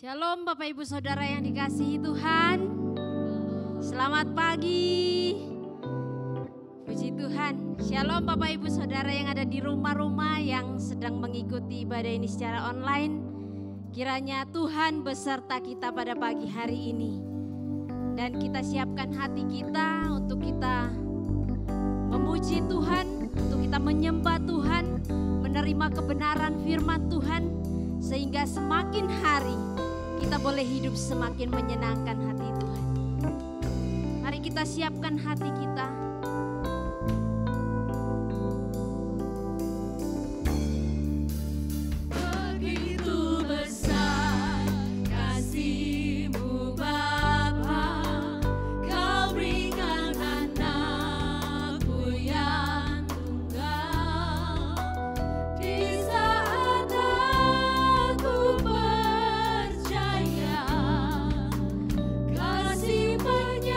Shalom Bapak Ibu Saudara yang dikasihi Tuhan. Selamat pagi. Puji Tuhan. Shalom Bapak Ibu Saudara yang ada di rumah-rumah yang sedang mengikuti ibadah ini secara online. Kiranya Tuhan beserta kita pada pagi hari ini. Dan kita siapkan hati kita untuk kita memuji Tuhan, untuk kita menyembah Tuhan, menerima kebenaran firman Tuhan, sehingga semakin hari kita boleh hidup semakin menyenangkan hati Tuhan. Mari kita siapkan hati kita. Begitu besar kasih-Mu Bapa, Kau berikan anakmu yang tunggal. Di saat aku percaya kasih penyelamat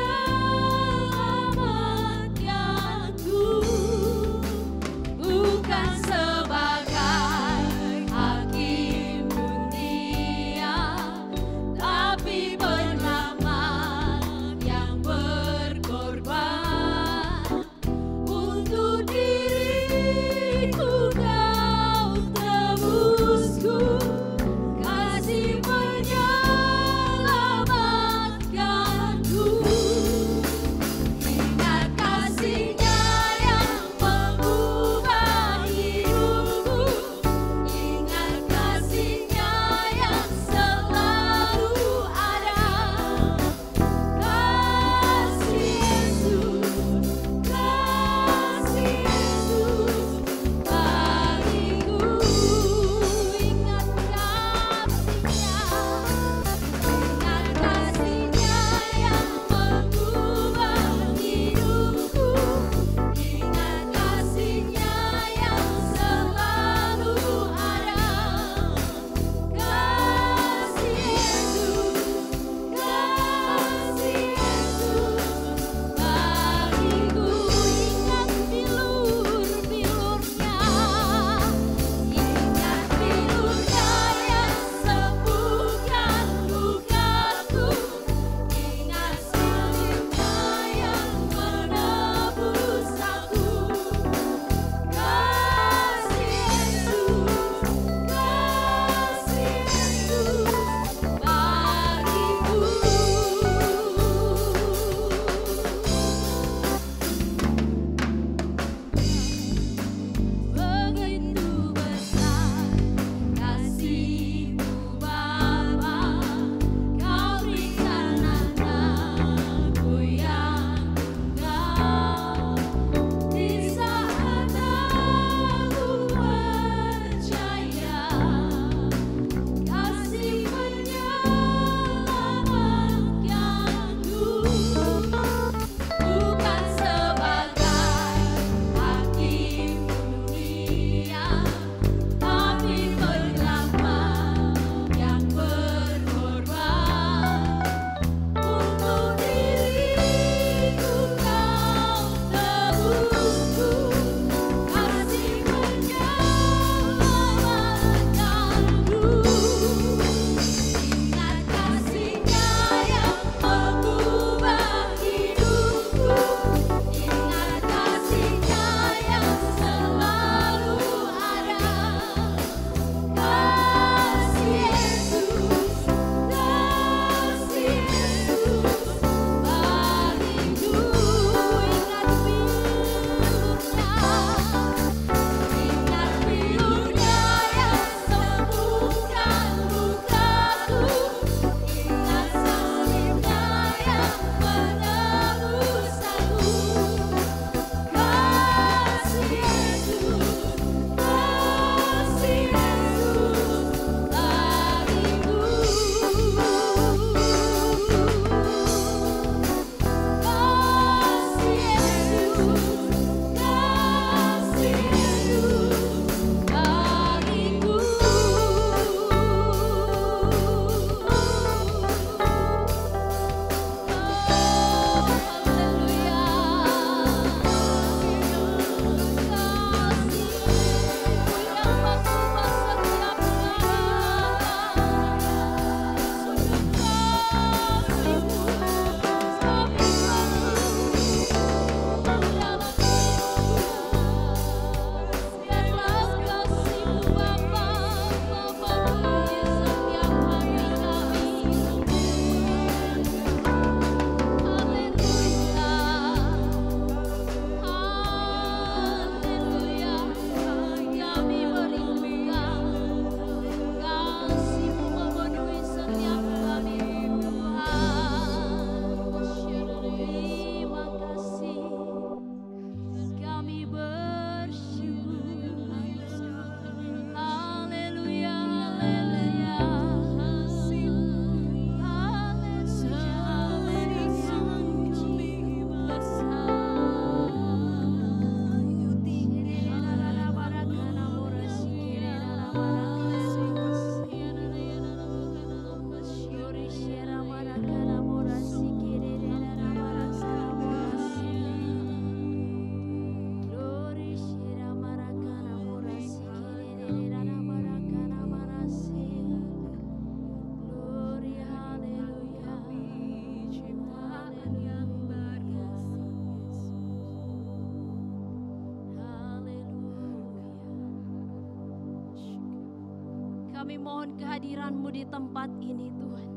Kami mohon kehadiran-Mu di tempat ini Tuhan.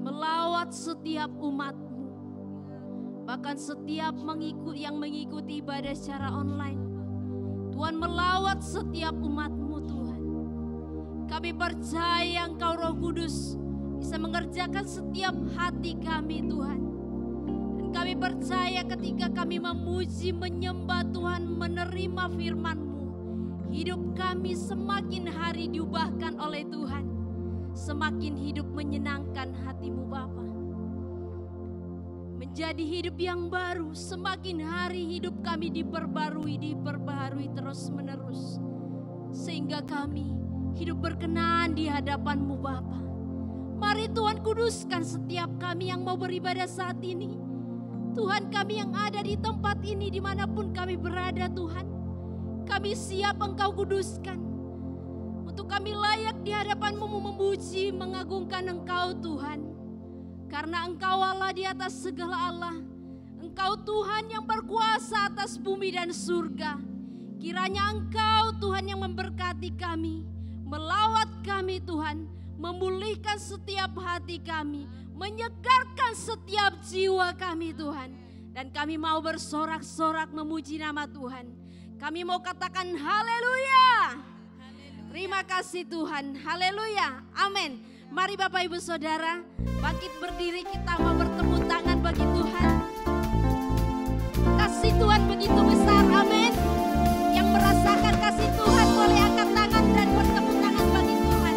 Melawat setiap umat-Mu. Bahkan setiap yang mengikuti ibadah secara online. Tuhan melawat setiap umat-Mu Tuhan. Kami percaya Engkau Roh Kudus bisa mengerjakan setiap hati kami Tuhan. Dan kami percaya ketika kami memuji, menyembah Tuhan, menerima firman-Mu, hidup kami semakin hari diubahkan oleh Tuhan. Semakin hidup menyenangkan hati-Mu Bapa. Menjadi hidup yang baru, semakin hari hidup kami diperbaharui terus menerus. Sehingga kami hidup berkenan di hadapan-Mu Bapa. Mari Tuhan kuduskan setiap kami yang mau beribadah saat ini. Tuhan, kami yang ada di tempat ini dimanapun kami berada Tuhan. Kami siap Engkau kuduskan. Untuk kami layak di hadapan-Mu memuji, mengagungkan Engkau Tuhan. Karena Engkau Allah di atas segala Allah. Engkau Tuhan yang berkuasa atas bumi dan surga. Kiranya Engkau Tuhan yang memberkati kami. Melawat kami Tuhan. Memulihkan setiap hati kami. Menyegarkan setiap jiwa kami Tuhan. Dan kami mau bersorak-sorak memuji nama Tuhan. Kami mau katakan haleluya. Terima kasih Tuhan. Haleluya. Amin. Mari Bapak Ibu Saudara, bangkit berdiri, kita mau bertepuk tangan bagi Tuhan. Kasih Tuhan begitu besar. Amin. Yang merasakan kasih Tuhan boleh angkat tangan dan bertepuk tangan bagi Tuhan.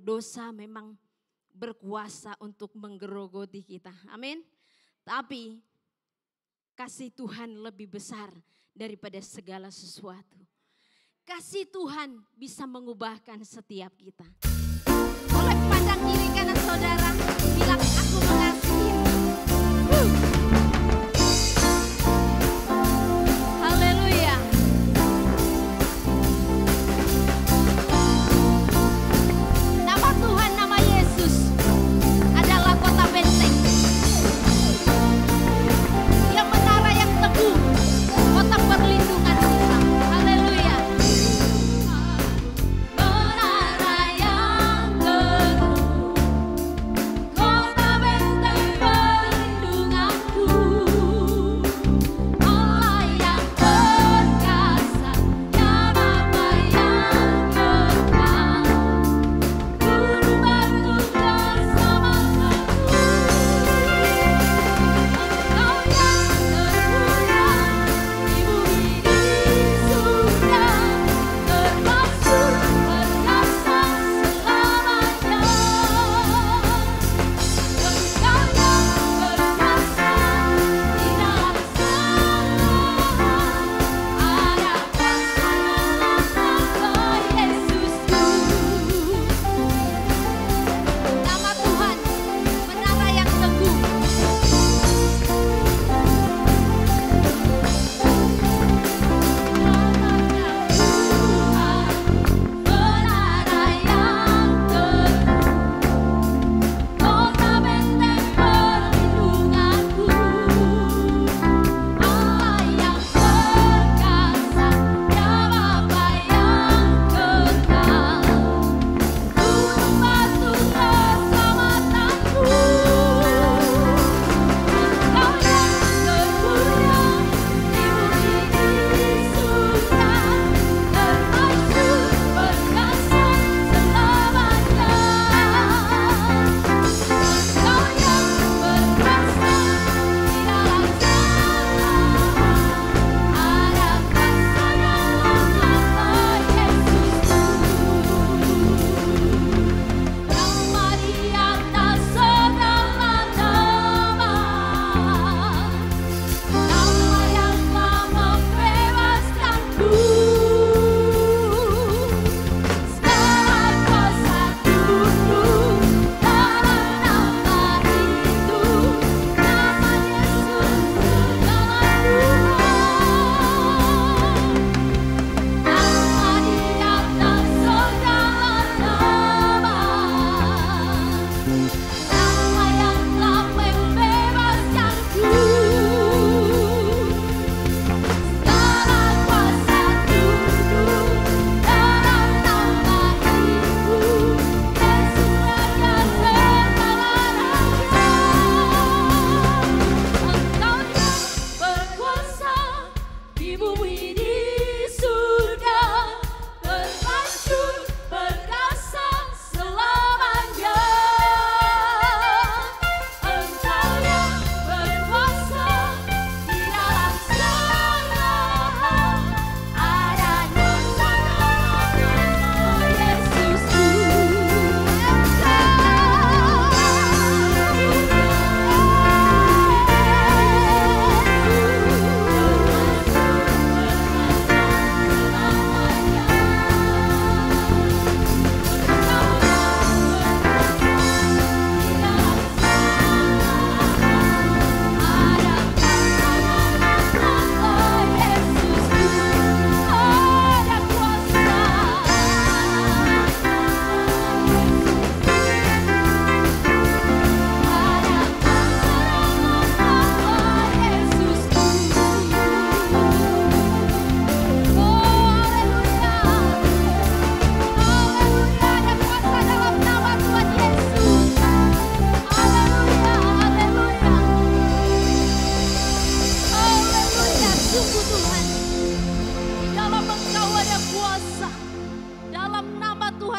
Dosa memang berkuasa untuk menggerogoti kita. Amin. Tapi kasih Tuhan lebih besar daripada segala sesuatu. Kasih Tuhan bisa mengubahkan setiap kita. Boleh pandang kiri kanan saudara, bilang aku mengasihi. Haleluya. Nama Tuhan, nama Yesus adalah kota benteng.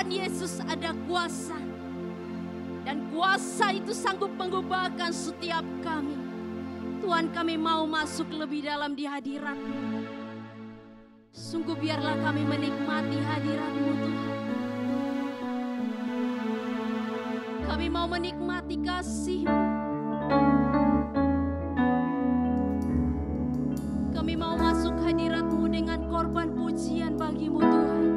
Tuhan Yesus ada kuasa. Dan kuasa itu sanggup mengubahkan setiap kami. Tuhan, kami mau masuk lebih dalam di hadirat-Mu. Sungguh biarlah kami menikmati hadirat-Mu Tuhan. Kami mau menikmati kasih-Mu. Kami mau masuk hadirat-Mu dengan korban pujian bagi-Mu Tuhan.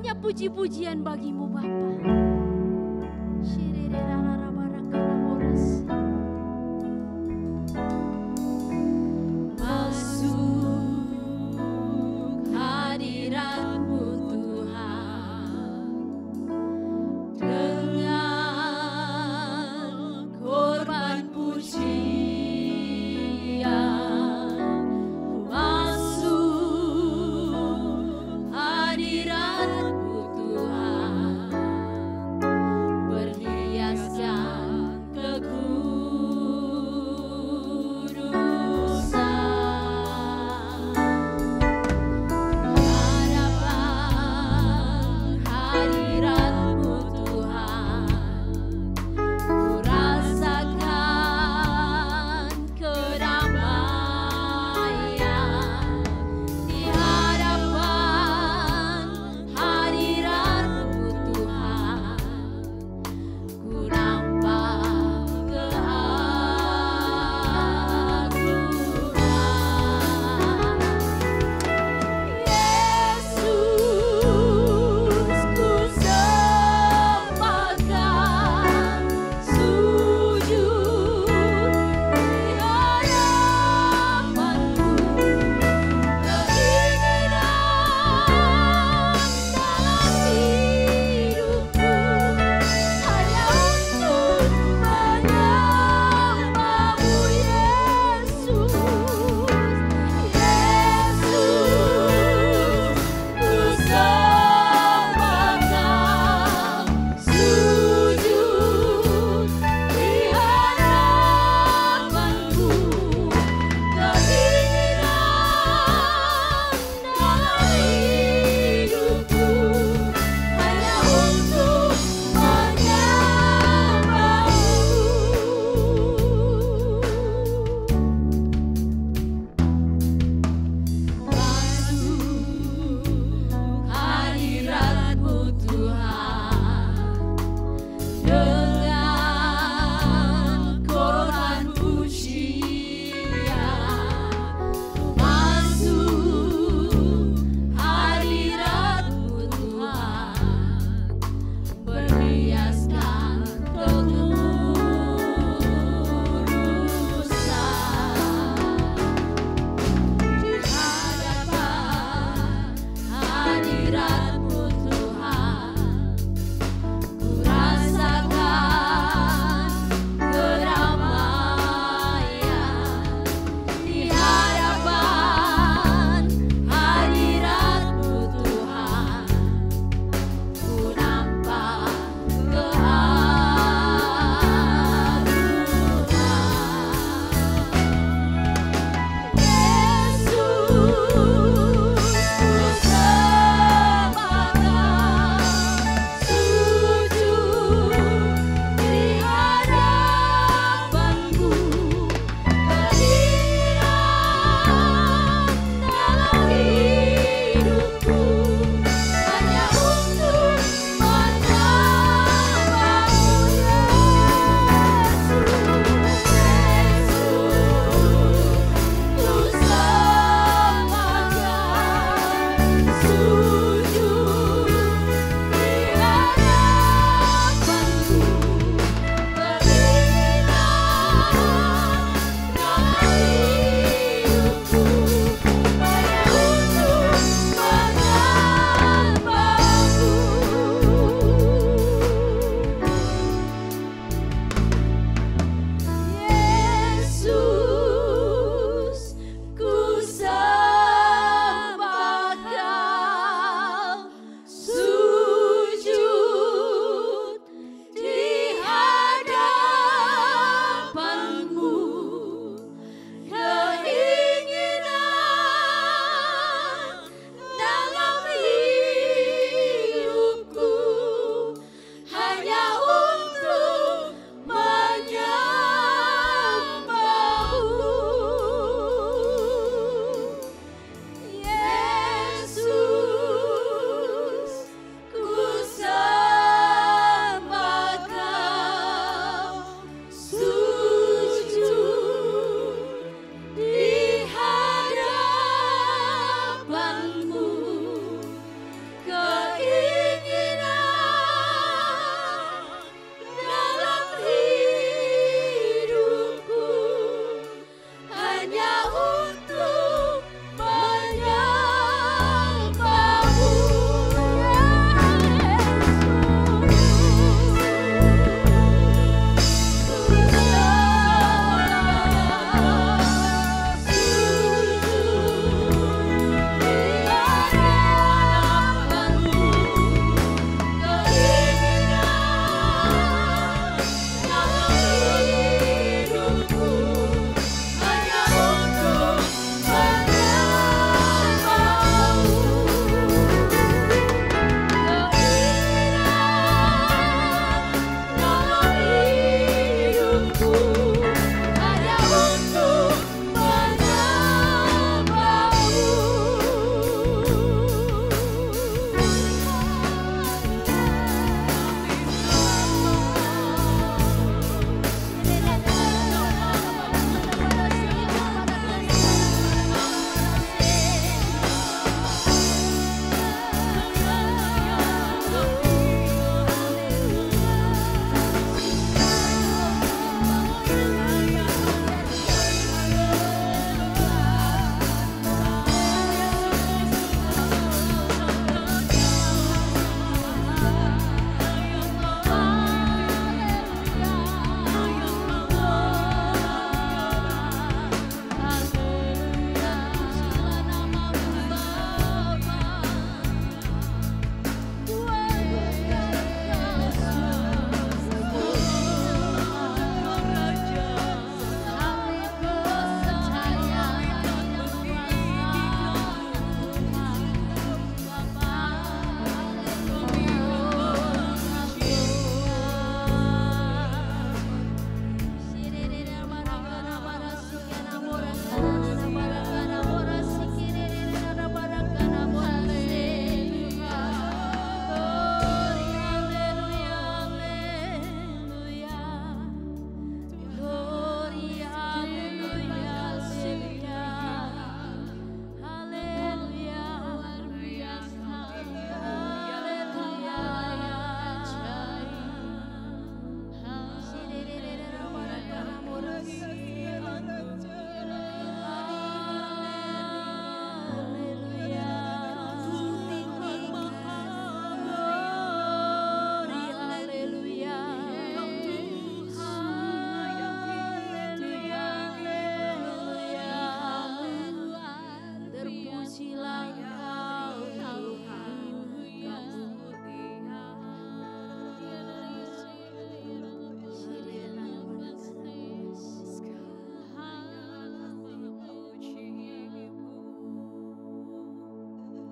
Hanya puji-pujian bagi-Mu Bapa.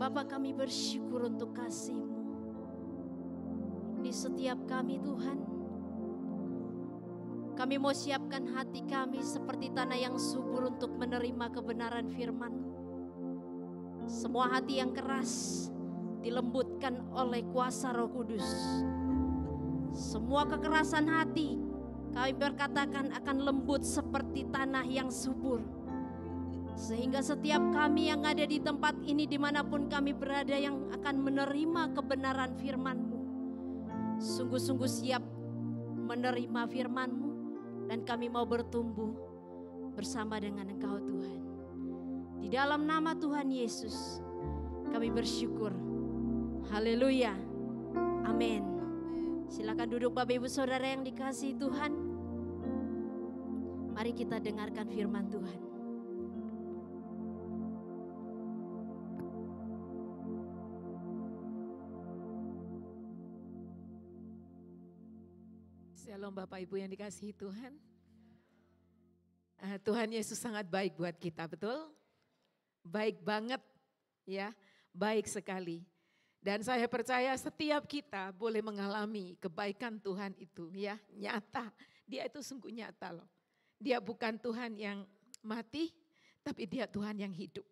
Bapa, kami bersyukur untuk kasih-Mu. Di setiap kami Tuhan, kami mau siapkan hati kami seperti tanah yang subur untuk menerima kebenaran firman-Mu. Semua hati yang keras dilembutkan oleh kuasa Roh Kudus. Semua kekerasan hati kami berkatakan akan lembut seperti tanah yang subur. Sehingga setiap kami yang ada di tempat ini dimanapun kami berada yang akan menerima kebenaran firman-Mu, sungguh-sungguh siap menerima firman-Mu, dan kami mau bertumbuh bersama dengan Engkau Tuhan. Di dalam nama Tuhan Yesus kami bersyukur. Haleluya. Amin. Silakan duduk Bapak Ibu Saudara yang dikasihi Tuhan. Mari kita dengarkan firman Tuhan. Shalom Bapak Ibu yang dikasihi Tuhan. Tuhan Yesus sangat baik buat kita, betul? Baik banget ya, baik sekali. Dan saya percaya setiap kita boleh mengalami kebaikan Tuhan itu ya, nyata. Dia itu sungguh nyata loh. Dia bukan Tuhan yang mati, tapi dia Tuhan yang hidup.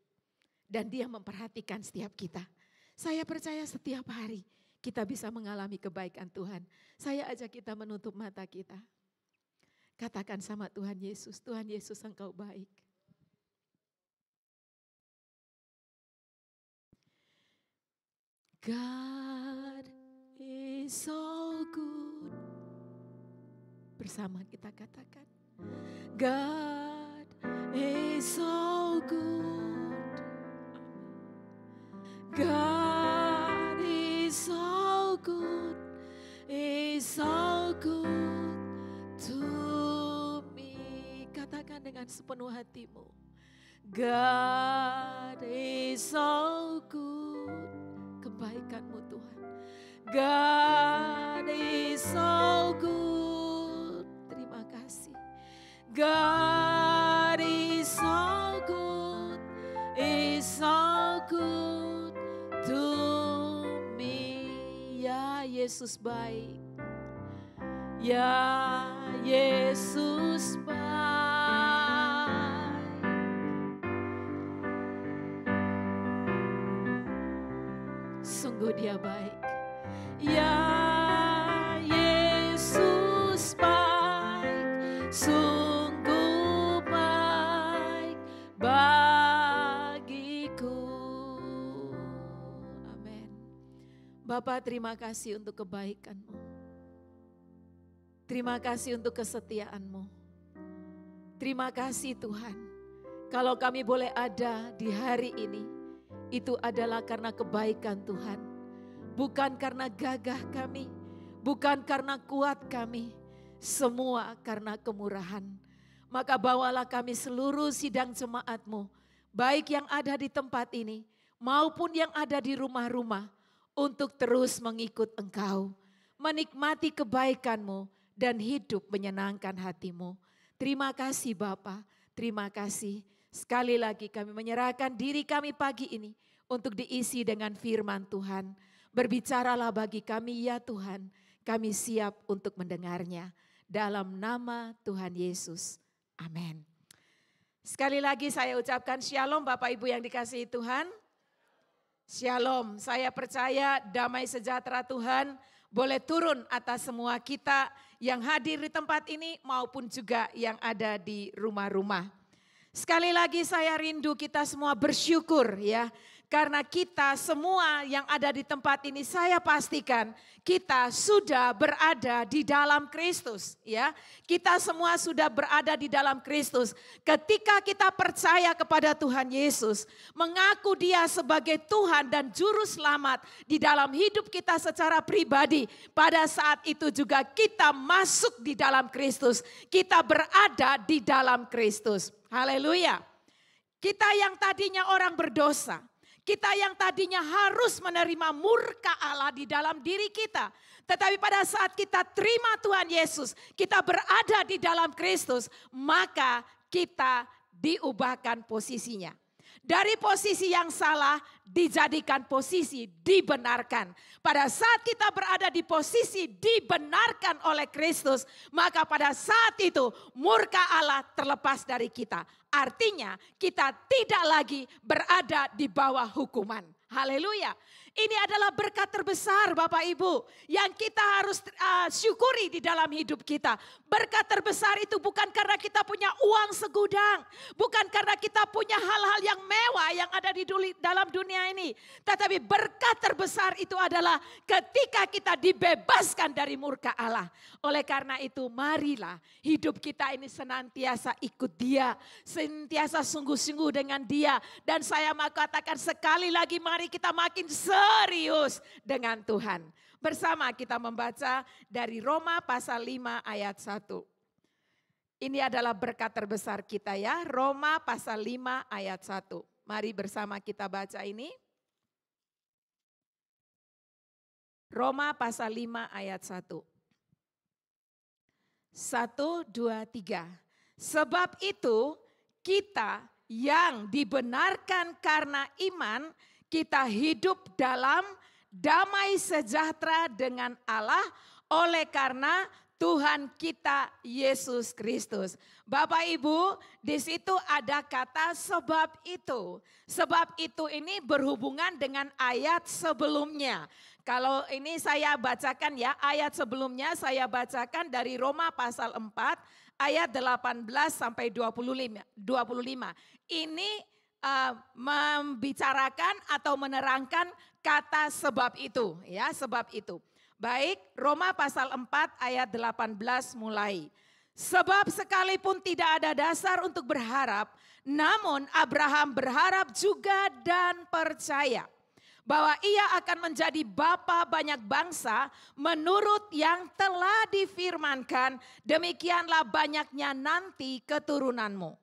Dan dia memperhatikan setiap kita. Saya percaya setiap hari kita bisa mengalami kebaikan Tuhan. Saya ajak kita menutup mata kita. Katakan sama Tuhan Yesus Engkau baik. God is so good. Bersama kita katakan. God is so good. God is so good. Is so good to me. Katakan dengan sepenuh hatimu. God is so good. Kebaikanmu Tuhan. God is so good. Terima kasih. God is so good. Is so good to me. Ya Yesus baik. Ya Yesus baik. Sungguh dia baik. Ya Yesus baik. Sungguh baik bagiku. Amin. Bapa, terima kasih untuk kebaikan-Mu. Terima kasih untuk kesetiaan-Mu. Terima kasih Tuhan. Kalau kami boleh ada di hari ini, itu adalah karena kebaikan Tuhan. Bukan karena gagah kami, bukan karena kuat kami, semua karena kemurahan. Maka bawalah kami seluruh sidang jemaat-Mu, baik yang ada di tempat ini, maupun yang ada di rumah-rumah, untuk terus mengikut Engkau, menikmati kebaikan-Mu, dan hidup menyenangkan hati-Mu. Terima kasih Bapa, terima kasih. Sekali lagi kami menyerahkan diri kami pagi ini untuk diisi dengan firman Tuhan. Berbicaralah bagi kami ya Tuhan, kami siap untuk mendengarnya. Dalam nama Tuhan Yesus, amin. Sekali lagi saya ucapkan shalom Bapak Ibu yang dikasihi Tuhan. Shalom, saya percaya damai sejahtera Tuhan boleh turun atas semua kita yang hadir di tempat ini maupun juga yang ada di rumah-rumah. Sekali lagi saya rindu kita semua bersyukur ya. Karena kita semua yang ada di tempat ini saya pastikan kita sudah berada di dalam Kristus ya. Kita semua sudah berada di dalam Kristus. Ketika kita percaya kepada Tuhan Yesus, mengaku Dia sebagai Tuhan dan juru selamat di dalam hidup kita secara pribadi, pada saat itu juga kita masuk di dalam Kristus. Kita berada di dalam Kristus. Haleluya. Kita yang tadinya orang berdosa, kita yang tadinya harus menerima murka Allah di dalam diri kita. Tetapi pada saat kita terima Tuhan Yesus, kita berada di dalam Kristus, maka kita diubahkan posisinya. Dari posisi yang salah dijadikan posisi dibenarkan. Pada saat kita berada di posisi dibenarkan oleh Kristus, maka pada saat itu murka Allah terlepas dari kita. Artinya kita tidak lagi berada di bawah hukuman. Haleluya. Ini adalah berkat terbesar Bapak Ibu yang kita harus syukuri di dalam hidup kita. Berkat terbesar itu bukan karena kita punya uang segudang. Bukan karena kita punya hal-hal yang mewah yang ada di dalam dunia ini. Tetapi berkat terbesar itu adalah ketika kita dibebaskan dari murka Allah. Oleh karena itu marilah hidup kita ini senantiasa ikut Dia. Senantiasa sungguh-sungguh dengan Dia. Dan saya mau katakan sekali lagi mari kita makin serius dengan Tuhan. Bersama kita membaca dari Roma pasal 5 ayat 1. Ini adalah berkat terbesar kita ya. Roma pasal 5 ayat 1. Mari bersama kita baca ini. Roma pasal 5 ayat 1. 1, 2, 3. Sebab itu kita yang dibenarkan karena iman, kita hidup dalam damai sejahtera dengan Allah oleh karena Tuhan kita Yesus Kristus. Bapak Ibu, di situ ada kata sebab itu. Sebab itu ini berhubungan dengan ayat sebelumnya. Kalau ini saya bacakan ya, ayat sebelumnya saya bacakan dari Roma pasal 4 ayat 18 sampai 25. Ini membicarakan atau menerangkan kata sebab itu ya, sebab itu. Baik, Roma pasal 4 ayat 18 mulai. Sebab sekalipun tidak ada dasar untuk berharap, namun Abraham berharap juga dan percaya bahwa ia akan menjadi bapa banyak bangsa menurut yang telah difirmankan, demikianlah banyaknya nanti keturunanmu.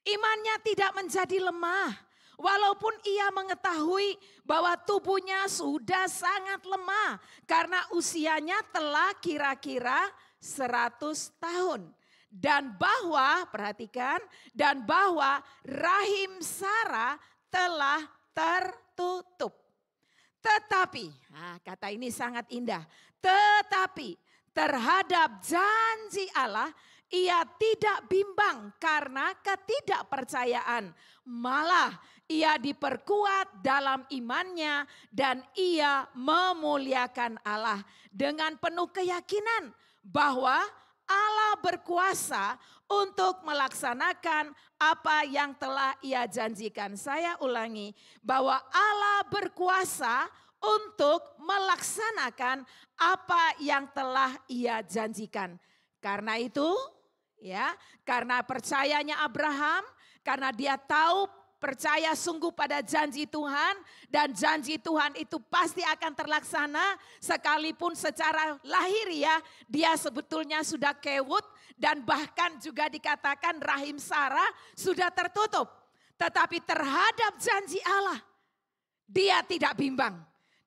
Imannya tidak menjadi lemah, walaupun ia mengetahui bahwa tubuhnya sudah sangat lemah karena usianya telah kira-kira 100 tahun. Dan bahwa, perhatikan, dan bahwa rahim Sarah telah tertutup. Tetapi, kata ini sangat indah, tetapi terhadap janji Allah ia tidak bimbang karena ketidakpercayaan. Malah ia diperkuat dalam imannya dan ia memuliakan Allah dengan penuh keyakinan bahwa Allah berkuasa untuk melaksanakan apa yang telah ia janjikan. Saya ulangi, bahwa Allah berkuasa untuk melaksanakan apa yang telah ia janjikan. Karena itu, ya, karena percayanya Abraham, karena dia tahu percaya sungguh pada janji Tuhan dan janji Tuhan itu pasti akan terlaksana sekalipun secara lahiriah dia sebetulnya sudah kewut dan bahkan juga dikatakan rahim Sarah sudah tertutup. Tetapi terhadap janji Allah dia tidak bimbang,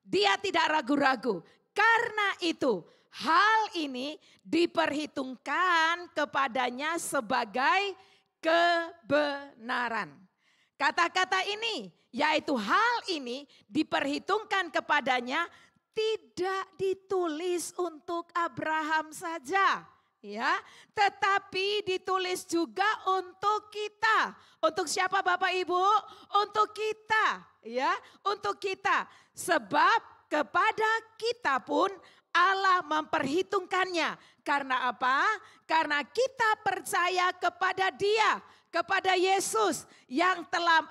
dia tidak ragu-ragu. Karena itu hal ini diperhitungkan kepadanya sebagai kebenaran. Kata-kata ini, yaitu hal ini diperhitungkan kepadanya tidak ditulis untuk Abraham saja, ya, tetapi ditulis juga untuk kita. Untuk siapa Bapak Ibu? Untuk kita, ya, untuk kita. Sebab kepada kita pun Allah memperhitungkannya. Karena apa? Karena kita percaya kepada Dia, kepada Yesus yang telah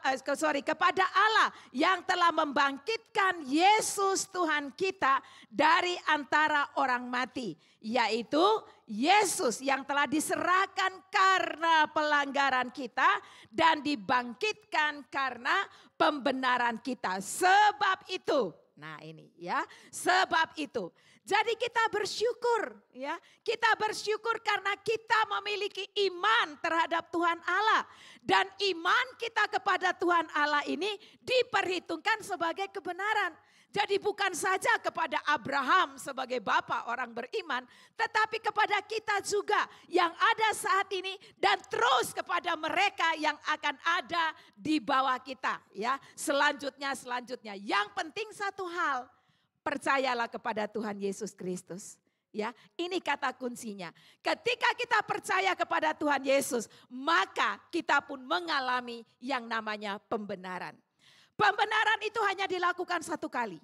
kepada Allah yang telah membangkitkan Yesus Tuhan kita dari antara orang mati, yaitu Yesus yang telah diserahkan karena pelanggaran kita dan dibangkitkan karena pembenaran kita. Sebab itu, nah ini ya, sebab itu. Jadi kita bersyukur ya, kita bersyukur karena kita memiliki iman terhadap Tuhan Allah. Dan iman kita kepada Tuhan Allah ini diperhitungkan sebagai kebenaran. Jadi bukan saja kepada Abraham sebagai bapa orang beriman, tetapi kepada kita juga yang ada saat ini dan terus kepada mereka yang akan ada di bawah kita, ya. Selanjutnya. Yang penting satu hal, percayalah kepada Tuhan Yesus Kristus. Ya, ini kata kuncinya. Ketika kita percaya kepada Tuhan Yesus, maka kita pun mengalami yang namanya pembenaran. Pembenaran itu hanya dilakukan satu kali.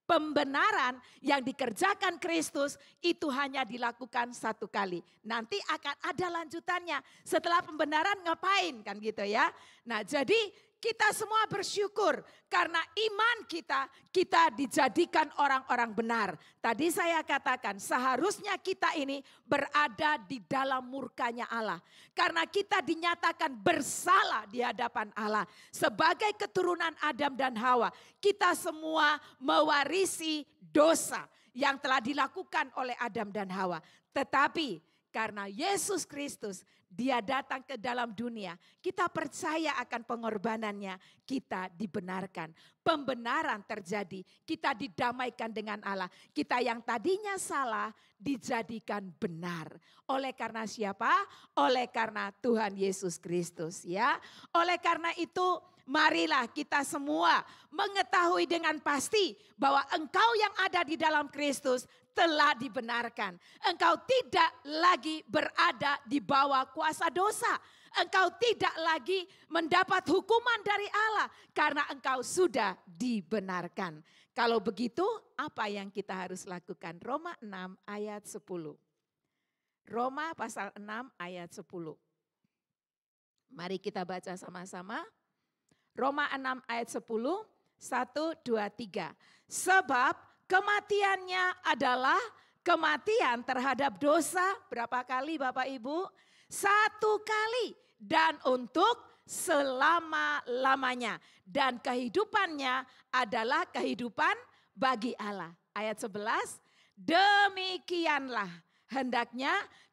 Pembenaran yang dikerjakan Kristus itu hanya dilakukan satu kali. Nanti akan ada lanjutannya. Setelah pembenaran ngapain kan gitu ya. Nah, jadi kita semua bersyukur karena iman kita dijadikan orang-orang benar. Tadi saya katakan seharusnya kita ini berada di dalam murkanya Allah. Karena kita dinyatakan bersalah di hadapan Allah. Sebagai keturunan Adam dan Hawa, kita semua mewarisi dosa yang telah dilakukan oleh Adam dan Hawa. Tetapi karena Yesus Kristus, Dia datang ke dalam dunia, kita percaya akan pengorbanannya, kita dibenarkan. Pembenaran terjadi, kita didamaikan dengan Allah. Kita yang tadinya salah dijadikan benar. Oleh karena siapa? Oleh karena Tuhan Yesus Kristus, ya. Oleh karena itu, marilah kita semua mengetahui dengan pasti bahwa engkau yang ada di dalam Kristus telah dibenarkan. Engkau tidak lagi berada di bawah kuasa dosa. Engkau tidak lagi mendapat hukuman dari Allah karena engkau sudah dibenarkan. Kalau begitu, apa yang kita harus lakukan? Roma 6 ayat 10. Roma pasal 6 ayat 10. Mari kita baca sama-sama. Roma 6 ayat 10, 1, 2, 3. Sebab kematiannya adalah kematian terhadap dosa. Berapa kali Bapak Ibu? 1 kali. Dan untuk selama-lamanya. Dan kehidupannya adalah kehidupan bagi Allah. Ayat 11. Demikianlah hendaknya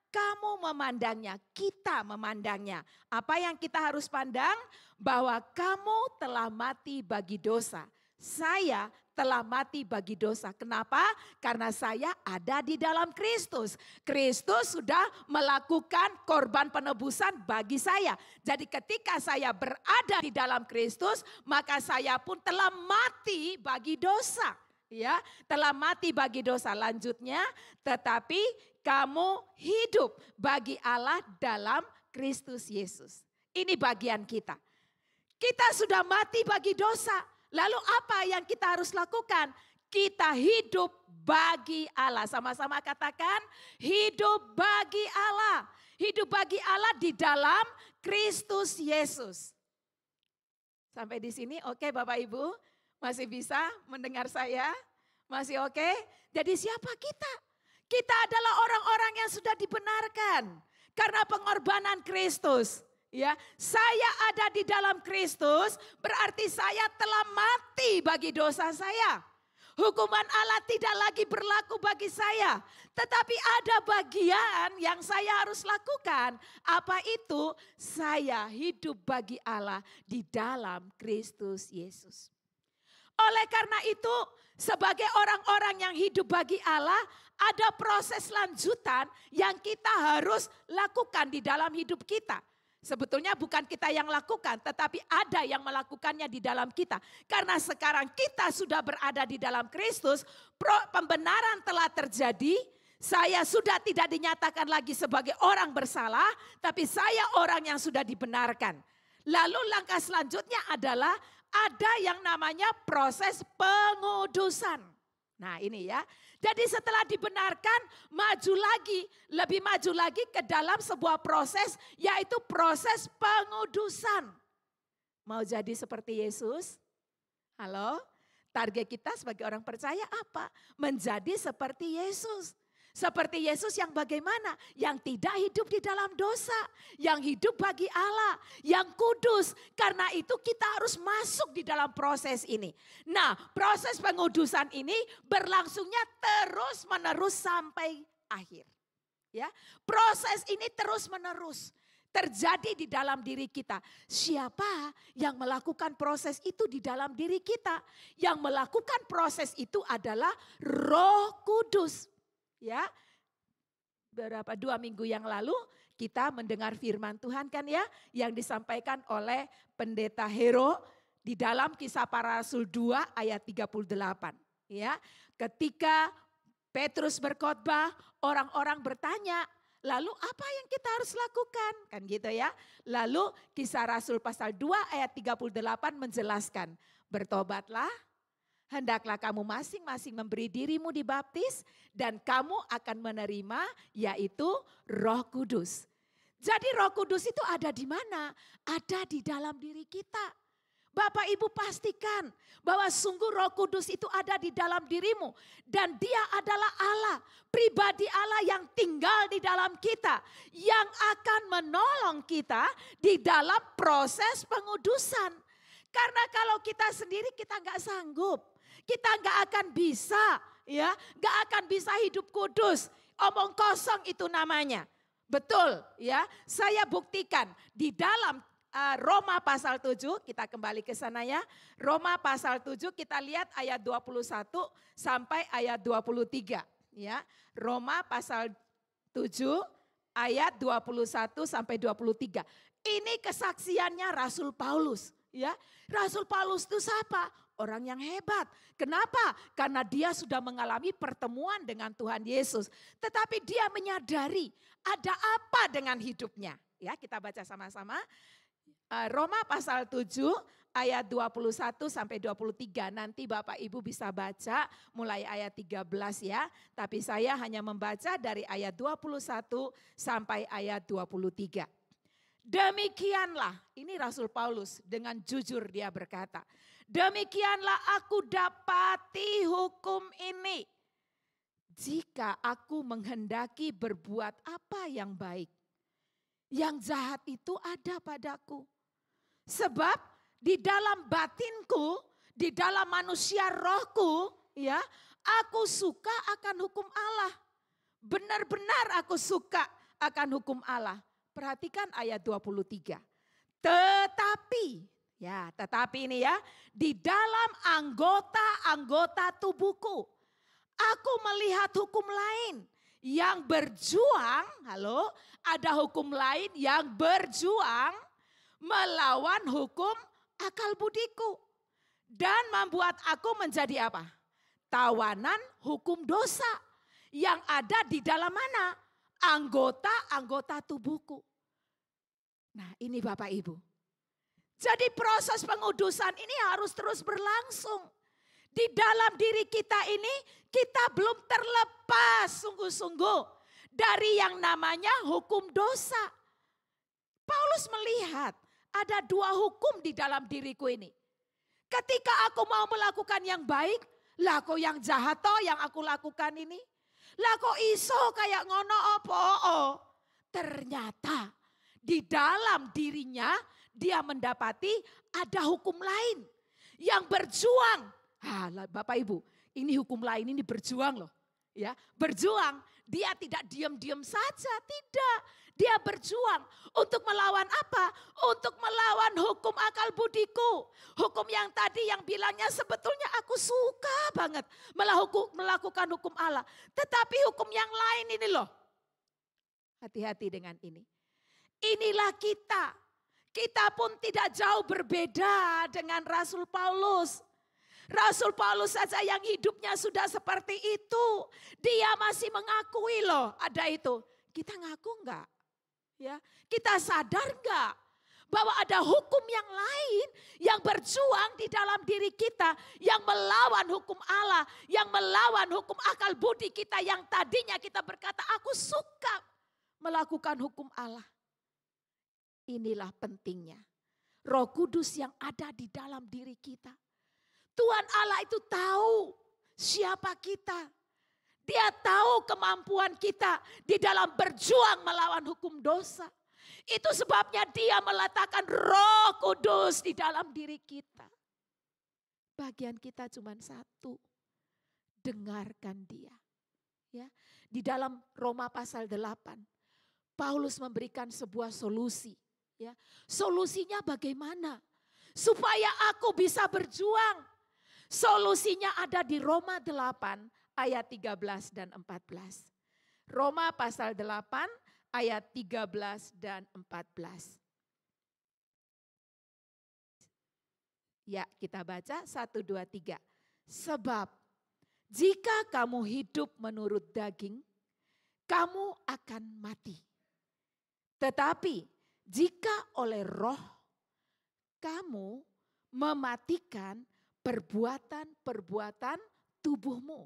kamu memandangnya, kita memandangnya. Apa yang kita harus pandang? Bahwa kamu telah mati bagi dosa. Saya telah mati bagi dosa. Kenapa? Karena saya ada di dalam Kristus. Kristus sudah melakukan korban penebusan bagi saya. Jadi ketika saya berada di dalam Kristus, maka saya pun telah mati bagi dosa. Ya, telah mati bagi dosa. Lanjutnya, tetapi kamu hidup bagi Allah dalam Kristus Yesus. Ini bagian kita. Kita sudah mati bagi dosa. Lalu apa yang kita harus lakukan? Kita hidup bagi Allah. Sama-sama katakan, hidup bagi Allah. Hidup bagi Allah di dalam Kristus Yesus. Sampai di sini oke Bapak Ibu? Masih bisa mendengar saya? Masih oke? Jadi siapa kita? Kita adalah orang-orang yang sudah dibenarkan karena pengorbanan Kristus. Ya, saya ada di dalam Kristus, berarti saya telah mati bagi dosa saya. Hukuman Allah tidak lagi berlaku bagi saya, tetapi ada bagian yang saya harus lakukan. Apa itu? Saya hidup bagi Allah di dalam Kristus Yesus. Oleh karena itu, sebagai orang-orang yang hidup bagi Allah, ada proses lanjutan yang kita harus lakukan di dalam hidup kita. Sebetulnya bukan kita yang lakukan, tetapi ada yang melakukannya di dalam kita. Karena sekarang kita sudah berada di dalam Kristus, pembenaran telah terjadi. Saya sudah tidak dinyatakan lagi sebagai orang bersalah, tapi saya orang yang sudah dibenarkan. Lalu langkah selanjutnya adalah ada yang namanya proses pengudusan. Nah ini ya. Jadi setelah dibenarkan, lebih maju lagi ke dalam sebuah proses, yaitu proses pengudusan. Mau jadi seperti Yesus? Halo? Target kita sebagai orang percaya apa? Menjadi seperti Yesus. Seperti Yesus yang bagaimana? Yang tidak hidup di dalam dosa. Yang hidup bagi Allah. Yang kudus. Karena itu kita harus masuk di dalam proses ini. Nah, proses pengudusan ini berlangsungnya terus menerus sampai akhir. Ya, proses ini terus menerus. terjadi di dalam diri kita. Siapa yang melakukan proses itu di dalam diri kita? Yang melakukan proses itu adalah Roh Kudus. Ya, 2 minggu yang lalu kita mendengar firman Tuhan kan ya, yang disampaikan oleh Pendeta Hero di dalam Kisah Para Rasul 2 ayat 38. Ya, ketika Petrus berkhotbah, orang-orang bertanya, lalu apa yang kita harus lakukan? Kan gitu ya. Lalu Kisah Rasul pasal 2 ayat 38 menjelaskan, bertobatlah, hendaklah kamu masing-masing memberi dirimu dibaptis dan kamu akan menerima yaitu Roh Kudus. Jadi Roh Kudus itu ada di mana? Ada di dalam diri kita. Bapak Ibu pastikan bahwa sungguh Roh Kudus itu ada di dalam dirimu. Dan dia adalah Allah, pribadi Allah yang tinggal di dalam kita. Yang akan menolong kita di dalam proses pengudusan. Karena kalau kita sendiri kita nggak sanggup. Kita nggak akan bisa, ya, nggak akan bisa hidup kudus. Omong kosong itu namanya. Betul, ya. Saya buktikan di dalam Roma pasal 7, kita kembali ke sana ya. Roma pasal 7 kita lihat ayat 21 sampai ayat 23. Ya. Roma pasal 7 ayat 21 sampai 23. Ini kesaksiannya Rasul Paulus. Ya. Rasul Paulus itu siapa? Orang yang hebat. Kenapa? Karena dia sudah mengalami pertemuan dengan Tuhan Yesus. Tetapi dia menyadari ada apa dengan hidupnya. Ya, kita baca sama-sama. Roma pasal 7 ayat 21 sampai 23. Nanti Bapak Ibu bisa baca mulai ayat 13 ya. Tapi saya hanya membaca dari ayat 21 sampai ayat 23. Demikianlah, ini Rasul Paulus dengan jujur dia berkata. Demikianlah aku dapati hukum ini. Jika aku menghendaki berbuat apa yang baik. Yang jahat itu ada padaku. Sebab di dalam batinku, di dalam manusia rohku, ya, aku suka akan hukum Allah. Benar-benar aku suka akan hukum Allah. Perhatikan ayat 23. Tetapi ini ya, di dalam anggota-anggota tubuhku, aku melihat hukum lain yang berjuang, ada hukum lain yang berjuang melawan hukum akal budiku. Dan membuat aku menjadi apa? Tawanan hukum dosa yang ada di dalam mana? Anggota-anggota tubuhku. Nah ini Bapak Ibu. Jadi proses pengudusan ini harus terus berlangsung. Di dalam diri kita ini kita belum terlepas sungguh-sungguh dari yang namanya hukum dosa. Paulus melihat ada 2 hukum di dalam diriku ini. Ketika aku mau melakukan yang baik, lah kok yang jahat toh yang aku lakukan ini. Lah kok iso kayak ngono opo. Ternyata di dalam dirinya dia mendapati ada hukum lain yang berjuang. Bapak Ibu, ini hukum lain ini berjuang loh. Ya, berjuang. Dia tidak diam-diam saja, tidak. Dia berjuang untuk melawan apa? Untuk melawan hukum akal budiku. Hukum yang tadi yang bilangnya sebetulnya aku suka banget melakukan hukum Allah. Tetapi hukum yang lain ini loh. Hati-hati dengan ini. Inilah kita. Kita pun tidak jauh berbeda dengan Rasul Paulus. Rasul Paulus saja yang hidupnya sudah seperti itu. Dia masih mengakui loh ada itu. Kita ngaku enggak? Ya, kita sadar enggak bahwa ada hukum yang lain yang berjuang di dalam diri kita. Yang melawan hukum Allah. Yang melawan hukum akal budi kita yang tadinya kita berkata aku suka melakukan hukum Allah. Inilah pentingnya. Roh Kudus yang ada di dalam diri kita. Tuhan Allah itu tahu siapa kita. Dia tahu kemampuan kita di dalam berjuang melawan hukum dosa. Itu sebabnya dia meletakkan Roh Kudus di dalam diri kita. Bagian kita cuma satu. Dengarkan dia. Ya, di dalam Roma pasal 8. Paulus memberikan sebuah solusi. Ya. Solusinya bagaimana? Supaya aku bisa berjuang. Solusinya ada di Roma 8 ayat 13 dan 14. Roma pasal 8 ayat 13 dan 14. Ya, kita baca 1, 2, 3. Sebab jika kamu hidup menurut daging, kamu akan mati. Tetapi jika oleh roh, kamu mematikan perbuatan-perbuatan tubuhmu,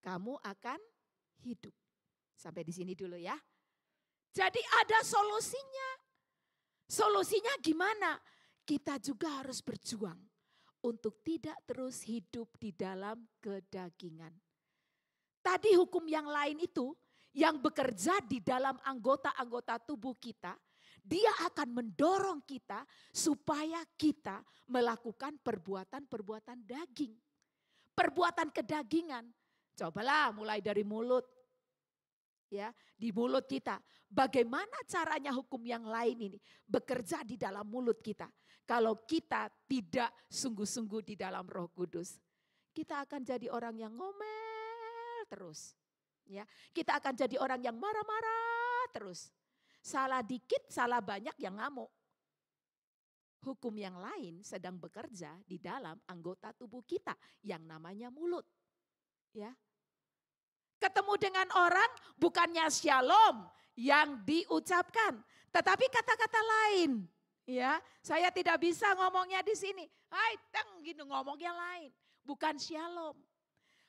kamu akan hidup. Sampai di sini dulu ya. Jadi ada solusinya. Solusinya gimana? Kita juga harus berjuang untuk tidak terus hidup di dalam kedagingan. Tadi hukum yang lain itu yang bekerja di dalam anggota-anggota tubuh kita, dia akan mendorong kita supaya kita melakukan perbuatan-perbuatan daging. Perbuatan kedagingan. Cobalah mulai dari mulut. Ya, di mulut kita. Bagaimana caranya hukum yang lain ini bekerja di dalam mulut kita? Kalau kita tidak sungguh-sungguh di dalam Roh Kudus, kita akan jadi orang yang ngomel terus. Ya, kita akan jadi orang yang marah-marah terus. Salah dikit, salah banyak yang ngamuk. Hukum yang lain sedang bekerja di dalam anggota tubuh kita yang namanya mulut. Ya. Ketemu dengan orang bukannya shalom yang diucapkan, tetapi kata-kata lain. Ya, saya tidak bisa ngomongnya di sini. Hai, teng gitu ngomongnya lain, bukan shalom.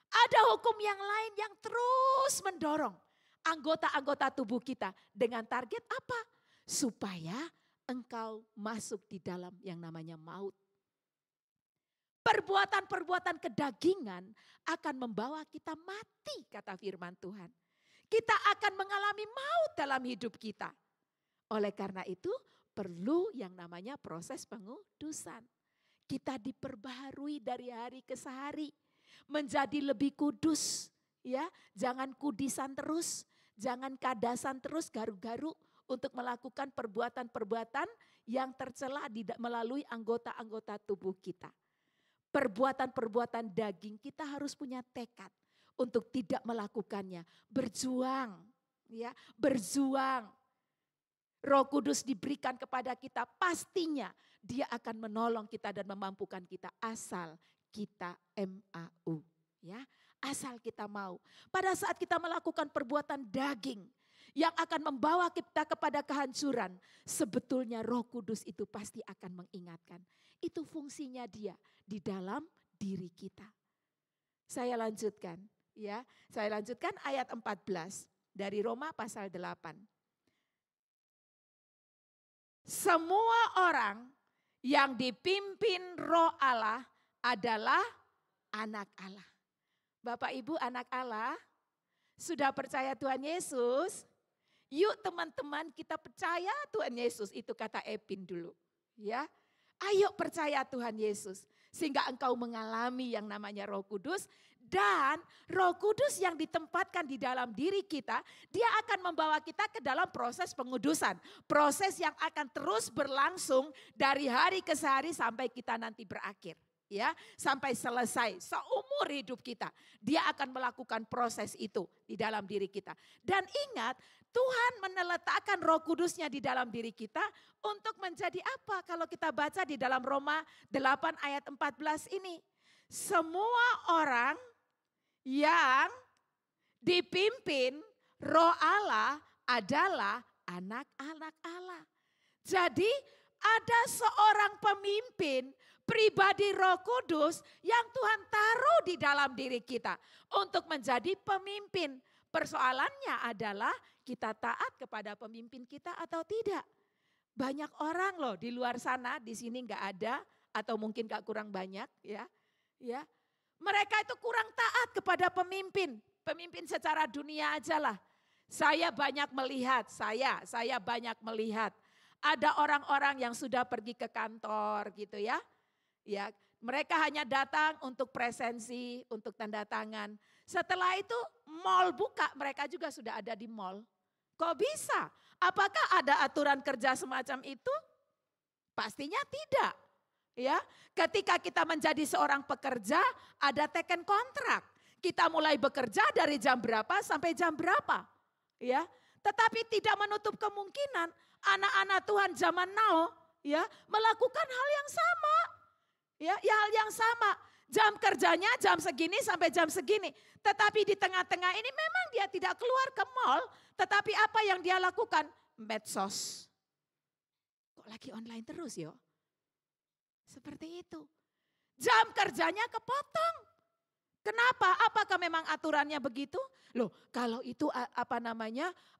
Ada hukum yang lain yang terus mendorong anggota-anggota tubuh kita dengan target apa? Supaya engkau masuk di dalam yang namanya maut. Perbuatan-perbuatan kedagingan akan membawa kita mati, kata firman Tuhan. Kita akan mengalami maut dalam hidup kita. Oleh karena itu perlu yang namanya proses pengudusan. Kita diperbaharui dari hari ke hari. Menjadi lebih kudus. Ya, jangan kudisan terus. Jangan kadasan terus garu-garu untuk melakukan perbuatan-perbuatan yang tercela melalui anggota-anggota tubuh kita. Perbuatan-perbuatan daging kita harus punya tekad untuk tidak melakukannya. Berjuang, ya, berjuang. Roh Kudus diberikan kepada kita, pastinya Dia akan menolong kita dan memampukan kita asal kita MAU, ya. Asal kita mau. Pada saat kita melakukan perbuatan daging yang akan membawa kita kepada kehancuran, sebetulnya Roh Kudus itu pasti akan mengingatkan. Itu fungsinya Dia di dalam diri kita. Saya lanjutkan, ya. Saya lanjutkan ayat 14 dari Roma pasal 8. Semua orang yang dipimpin Roh Allah adalah anak Allah. Bapak Ibu anak Allah, sudah percaya Tuhan Yesus? Yuk teman-teman kita percaya Tuhan Yesus, itu kata Epin dulu. Ya, ayo percaya Tuhan Yesus. Sehingga engkau mengalami yang namanya Roh Kudus. Dan Roh Kudus yang ditempatkan di dalam diri kita, Dia akan membawa kita ke dalam proses pengudusan. Proses yang akan terus berlangsung dari hari ke hari sampai kita nanti berakhir. Ya, sampai selesai seumur hidup kita. Dia akan melakukan proses itu di dalam diri kita. Dan ingat, Tuhan meletakkan Roh Kudusnya di dalam diri kita untuk menjadi apa? Kalau kita baca di dalam Roma 8 ayat 14 ini. Semua orang yang dipimpin Roh Allah adalah anak-anak Allah. Jadi ada seorang pemimpin pribadi Roh Kudus yang Tuhan taruh di dalam diri kita untuk menjadi pemimpin. Persoalannya adalah kita taat kepada pemimpin kita atau tidak. Banyak orang loh di luar sana, di sini nggak ada atau mungkin nggak kurang banyak ya. Mereka itu kurang taat kepada pemimpin secara dunia aja lah. Saya banyak melihat, saya banyak melihat ada orang-orang yang sudah pergi ke kantor gitu ya. Ya, mereka hanya datang untuk presensi, untuk tanda tangan. Setelah itu mall buka, mereka juga sudah ada di mall. Kok bisa? Apakah ada aturan kerja semacam itu? Pastinya tidak. Ya, ketika kita menjadi seorang pekerja, ada teken kontrak. Kita mulai bekerja dari jam berapa sampai jam berapa. Ya, tetapi tidak menutup kemungkinan anak-anak Tuhan zaman now ya melakukan hal yang sama. Ya, hal yang sama. Jam kerjanya jam segini sampai jam segini. Tetapi di tengah-tengah ini memang dia tidak keluar ke mall, tetapi apa yang dia lakukan? Medsos. Kok lagi online terus yo? Seperti itu. Jam kerjanya kepotong. Kenapa? Apakah memang aturannya begitu? Loh, kalau itu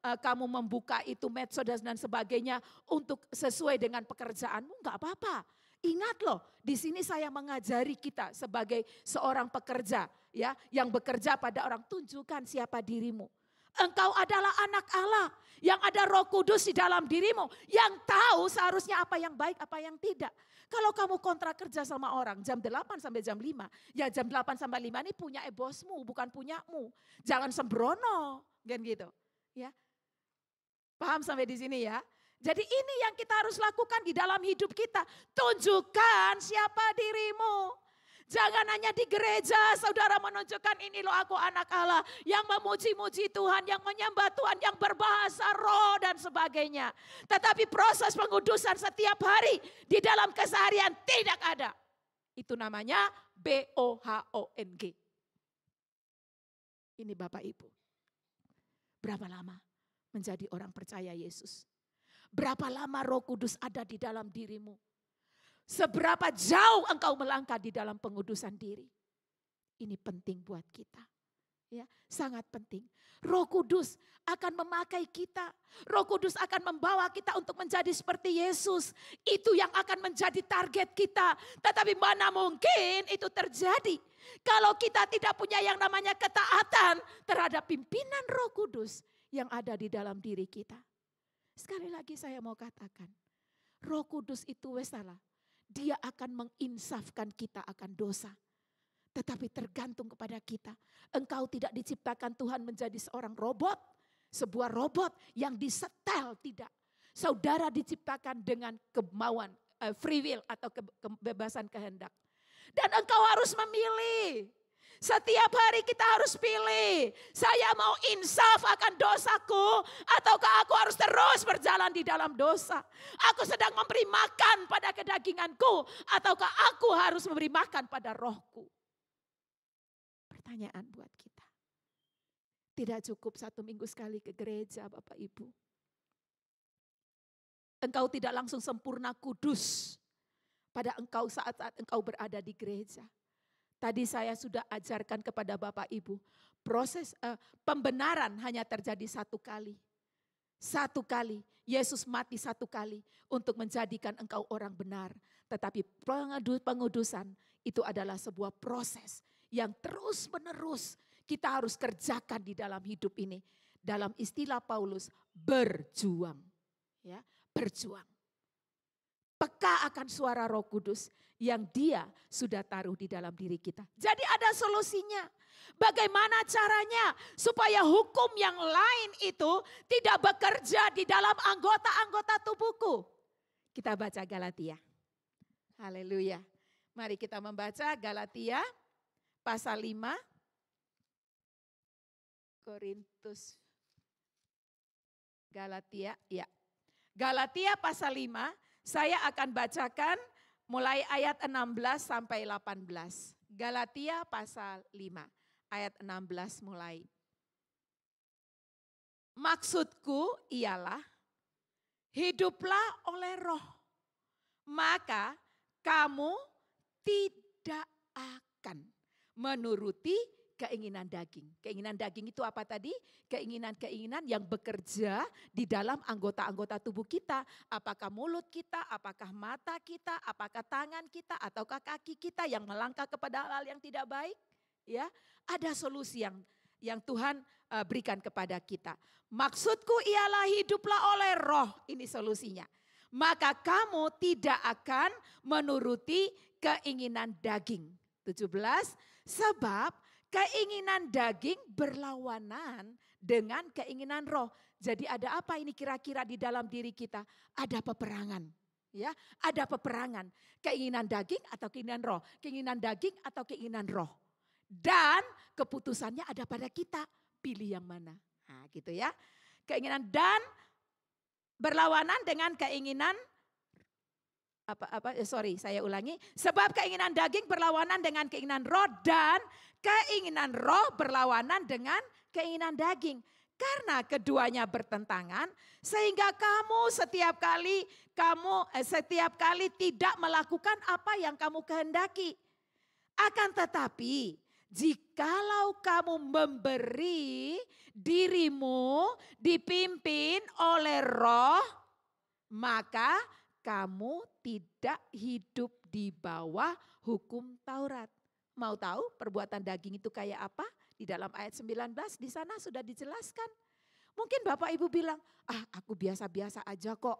kamu membuka itu medsos dan sebagainya untuk sesuai dengan pekerjaanmu, enggak apa-apa. Ingat loh, di sini saya mengajari kita sebagai seorang pekerja ya, yang bekerja pada orang, tunjukkan siapa dirimu. Engkau adalah anak Allah yang ada Roh Kudus di dalam dirimu, yang tahu seharusnya apa yang baik, apa yang tidak. Kalau kamu kontrak kerja sama orang jam 8 sampai jam 5, ya jam 8 sampai 5 ini punya bosmu, bukan punyamu. Jangan sembrono, kan gitu. Ya. Paham sampai di sini ya? Jadi ini yang kita harus lakukan di dalam hidup kita. Tunjukkan siapa dirimu. Jangan hanya di gereja saudara menunjukkan ini loh aku anak Allah. Yang memuji-muji Tuhan, yang menyembah Tuhan, yang berbahasa roh dan sebagainya. Tetapi proses pengudusan setiap hari di dalam keseharian tidak ada. Itu namanya BOHONG. Ini Bapak Ibu. Berapa lama menjadi orang percaya Yesus? Berapa lama Roh Kudus ada di dalam dirimu? Seberapa jauh engkau melangkah di dalam pengudusan diri? Ini penting buat kita. Ya, sangat penting. Roh Kudus akan memakai kita. Roh Kudus akan membawa kita untuk menjadi seperti Yesus. Itu yang akan menjadi target kita. Tetapi mana mungkin itu terjadi kalau kita tidak punya yang namanya ketaatan terhadap pimpinan Roh Kudus yang ada di dalam diri kita. Sekali lagi saya mau katakan, Roh Kudus itu salah. Dia akan menginsafkan kita akan dosa. Tetapi tergantung kepada kita. Engkau tidak diciptakan Tuhan menjadi seorang robot. Sebuah robot yang disetel, tidak. Saudara diciptakan dengan kemauan, free will atau kebebasan kehendak. Dan engkau harus memilih. Setiap hari kita harus pilih, saya mau insaf akan dosaku ataukah aku harus terus berjalan di dalam dosa. Aku sedang memberi makan pada kedaginganku ataukah aku harus memberi makan pada rohku. Pertanyaan buat kita. Tidak cukup 1 minggu sekali ke gereja Bapak Ibu. Engkau tidak langsung sempurna kudus pada engkau saat engkau berada di gereja. Tadi saya sudah ajarkan kepada Bapak Ibu, proses pembenaran hanya terjadi 1 kali. 1 kali, Yesus mati 1 kali untuk menjadikan engkau orang benar. Tetapi pengudusan itu adalah sebuah proses yang terus menerus kita harus kerjakan di dalam hidup ini. Dalam istilah Paulus, berjuang. Ya, berjuang. Peka akan suara Roh Kudus yang Dia sudah taruh di dalam diri kita. Jadi ada solusinya. Bagaimana caranya supaya hukum yang lain itu tidak bekerja di dalam anggota-anggota tubuhku? Kita baca Galatia. Haleluya. Mari kita membaca Galatia pasal 5. Korintus. Galatia, ya. Galatia pasal 5. Saya akan bacakan mulai ayat 16 sampai 18. Galatia pasal 5 ayat 16 mulai. Maksudku ialah hiduplah oleh roh, maka kamu tidak akan menuruti keinginan daging. Keinginan daging itu apa tadi? Keinginan-keinginan yang bekerja di dalam anggota-anggota tubuh kita. Apakah mulut kita, apakah mata kita, apakah tangan kita, ataukah kaki kita yang melangkah kepada hal yang tidak baik. Ya, ada solusi yang Tuhan berikan kepada kita. Maksudku ialah hiduplah oleh roh, ini solusinya. Maka kamu tidak akan menuruti keinginan daging. 17, sebab keinginan daging berlawanan dengan keinginan roh. Jadi ada apa ini kira-kira di dalam diri kita? Ada peperangan. Ya, ada peperangan. Keinginan daging atau keinginan roh. Keinginan daging atau keinginan roh. Dan keputusannya ada pada kita. Pilih yang mana. Nah, gitu ya. Keinginan dan berlawanan dengan keinginan saya ulangi. Sebab keinginan daging berlawanan dengan keinginan roh dan keinginan roh berlawanan dengan keinginan daging. Karena keduanya bertentangan sehingga kamu setiap kali tidak melakukan apa yang kamu kehendaki. Akan tetapi jikalau kamu memberi dirimu dipimpin oleh roh, maka kamu tidak hidup di bawah hukum Taurat. Mau tahu perbuatan daging itu kayak apa? Di dalam ayat 19 di sana sudah dijelaskan. Mungkin Bapak Ibu bilang, aku biasa-biasa aja kok.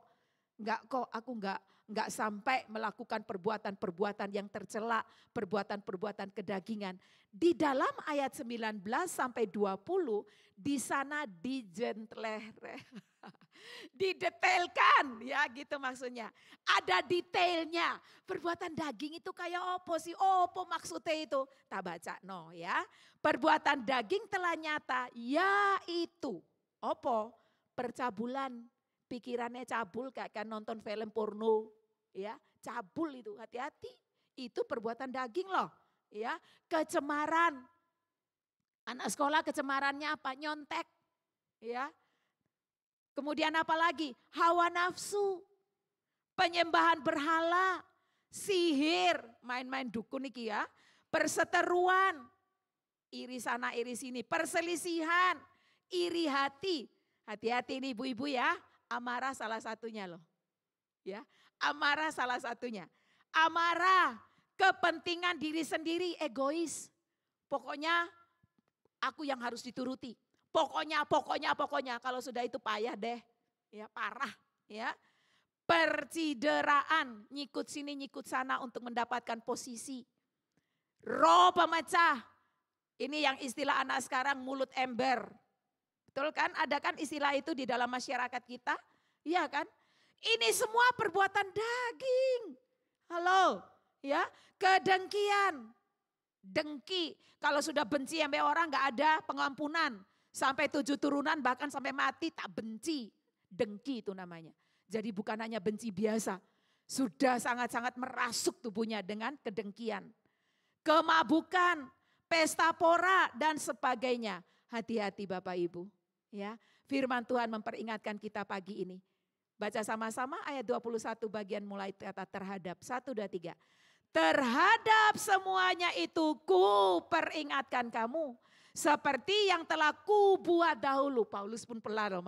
Aku enggak sampai melakukan perbuatan-perbuatan yang tercela, perbuatan-perbuatan kedagingan. Di dalam ayat 19 sampai 20 di sana didetailkan ya gitu maksudnya. Ada detailnya. Perbuatan daging itu kayak apa sih? Apa maksudnya itu? Tak baca no ya. Perbuatan daging telah nyata yaitu apa? Percabulan. Pikirannya cabul kayak kan nonton film porno ya. Cabul itu hati-hati. Itu perbuatan daging loh ya. Kecemaran. Anak sekolah kecemarannya apa? Nyontek ya. Kemudian apa lagi? Hawa nafsu, penyembahan berhala, sihir, main-main dukun iki ya, perseteruan, iri sana iri sini, perselisihan, iri hati. Hati-hati nih ibu-ibu ya, amarah salah satunya loh. Ya, amarah salah satunya. Amarah, kepentingan diri sendiri, egois. Pokoknya aku yang harus dituruti. Pokoknya kalau sudah itu payah deh, ya parah, ya. Percideraan, nyikut sini nyikut sana untuk mendapatkan posisi. Roh pemecah, ini yang istilah anak sekarang mulut ember. Betul kan? Ada kan istilah itu di dalam masyarakat kita? Iya kan? Ini semua perbuatan daging. Halo, ya, kedengkian, dengki. Kalau sudah benci sampai orang nggak ada pengampunan. Sampai 7 turunan bahkan sampai mati tak benci. Dengki itu namanya. Jadi bukan hanya benci biasa. Sudah sangat-sangat merasuk tubuhnya dengan kedengkian. Kemabukan, pesta pora dan sebagainya. Hati-hati Bapak Ibu. Ya, firman Tuhan memperingatkan kita pagi ini. Baca sama-sama ayat 21 bagian mulai kata terhadap. 1, 2, 3. Terhadap semuanya itu ku peringatkan kamu. Seperti yang telah kubuat dahulu. Paulus pun pernah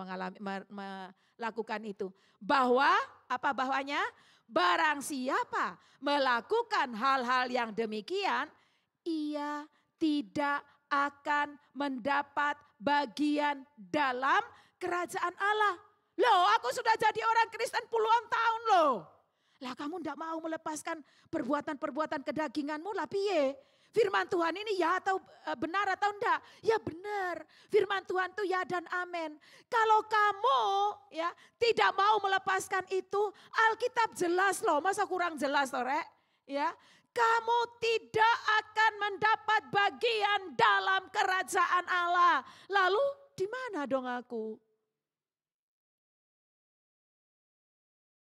melakukan itu. Bahwa, apa bahwanya? Barang siapa melakukan hal-hal yang demikian, ia tidak akan mendapat bagian dalam kerajaan Allah. Loh, aku sudah jadi orang Kristen puluhan tahun loh. Lah kamu tidak mau melepaskan perbuatan-perbuatan kedaginganmu lah piye? Firman Tuhan ini ya atau benar atau enggak? Ya benar. Firman Tuhan itu ya dan amin. Kalau kamu ya tidak mau melepaskan itu, Alkitab jelas loh. Masa kurang jelas loh, Rek? Ya, kamu tidak akan mendapat bagian dalam kerajaan Allah. Lalu di mana dong aku?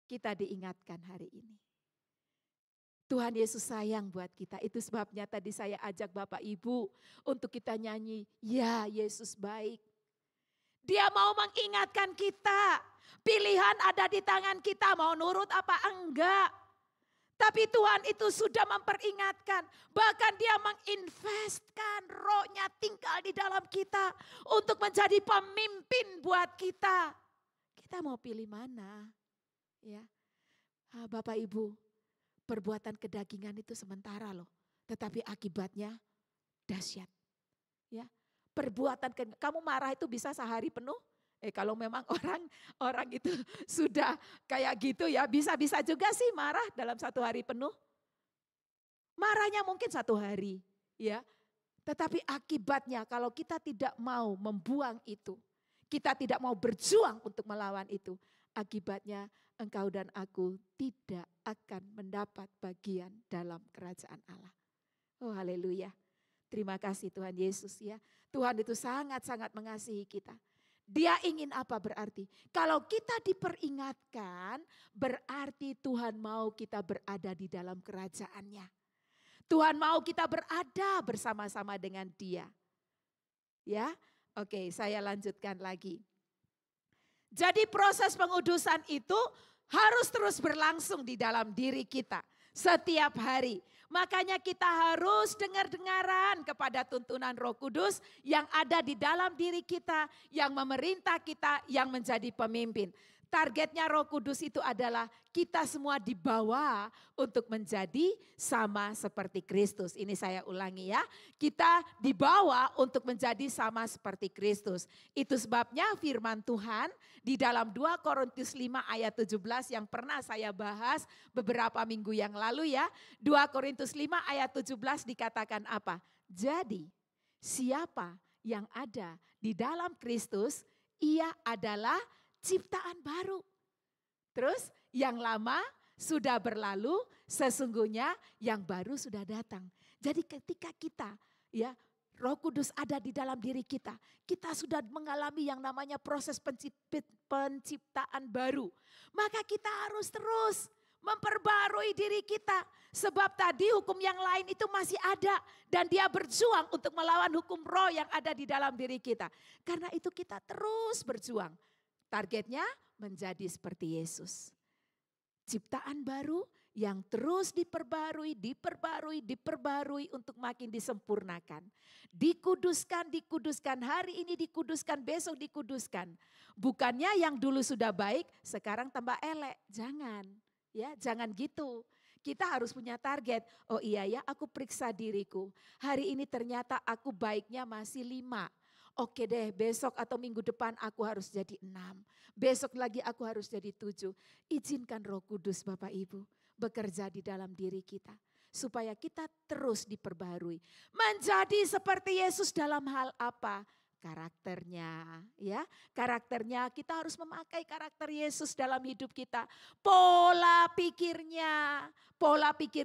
Kita diingatkan hari ini. Tuhan Yesus sayang buat kita. Itu sebabnya tadi saya ajak Bapak Ibu untuk kita nyanyi, ya Yesus baik. Dia mau mengingatkan kita. Pilihan ada di tangan kita, mau nurut apa enggak. Tapi Tuhan itu sudah memperingatkan. Bahkan dia menginvestkan rohnya tinggal di dalam kita. Untuk menjadi pemimpin buat kita. Kita mau pilih mana? Ya, Bapak Ibu. Perbuatan kedagingan itu sementara loh. Tetapi akibatnya dahsyat. Ya, perbuatan kamu marah itu bisa sehari penuh. Kalau memang orang itu sudah kayak gitu ya, bisa-bisa juga sih marah dalam 1 hari penuh. Marahnya mungkin 1 hari, ya. Tetapi akibatnya kalau kita tidak mau membuang itu, kita tidak mau berjuang untuk melawan itu, akibatnya engkau dan aku tidak akan mendapat bagian dalam kerajaan Allah. Oh haleluya. Terima kasih Tuhan Yesus ya. Tuhan itu sangat-sangat mengasihi kita. Dia ingin apa berarti? Kalau kita diperingatkan, berarti Tuhan mau kita berada di dalam kerajaannya. Tuhan mau kita berada bersama-sama dengan Dia. Ya, oke, saya lanjutkan lagi. Jadi proses pengudusan itu harus terus berlangsung di dalam diri kita setiap hari. Makanya kita harus dengar-dengaran kepada tuntunan Roh Kudus yang ada di dalam diri kita, yang memerintah kita, yang menjadi pemimpin. Targetnya Roh Kudus itu adalah kita semua dibawa untuk menjadi sama seperti Kristus. Ini saya ulangi ya. Kita dibawa untuk menjadi sama seperti Kristus. Itu sebabnya firman Tuhan di dalam 2 Korintus 5 ayat 17 yang pernah saya bahas beberapa minggu yang lalu ya. 2 Korintus 5 ayat 17 dikatakan apa? Jadi siapa yang ada di dalam Kristus, ia adalah ciptaan baru. Terus yang lama sudah berlalu, sesungguhnya yang baru sudah datang. Jadi ketika kita ya Roh Kudus ada di dalam diri kita, kita sudah mengalami yang namanya proses penciptaan baru. Maka kita harus terus memperbarui diri kita. Sebab tadi hukum yang lain itu masih ada dan dia berjuang untuk melawan hukum roh yang ada di dalam diri kita. Karena itu kita terus berjuang. Targetnya menjadi seperti Yesus. Ciptaan baru yang terus diperbarui untuk makin disempurnakan. Dikuduskan, hari ini dikuduskan, besok dikuduskan. Bukannya yang dulu sudah baik, sekarang tambah elek. Jangan, ya, jangan gitu. Kita harus punya target. Oh iya ya, aku periksa diriku. Hari ini ternyata aku baiknya masih 5. Oke deh, besok atau minggu depan aku harus jadi 6. Besok lagi aku harus jadi 7. Izinkan Roh Kudus Bapak Ibu bekerja di dalam diri kita. Supaya kita terus diperbarui. Menjadi seperti Yesus dalam hal apa? Karakternya, ya. Karakternya, kita harus memakai karakter Yesus dalam hidup kita. Pola pikir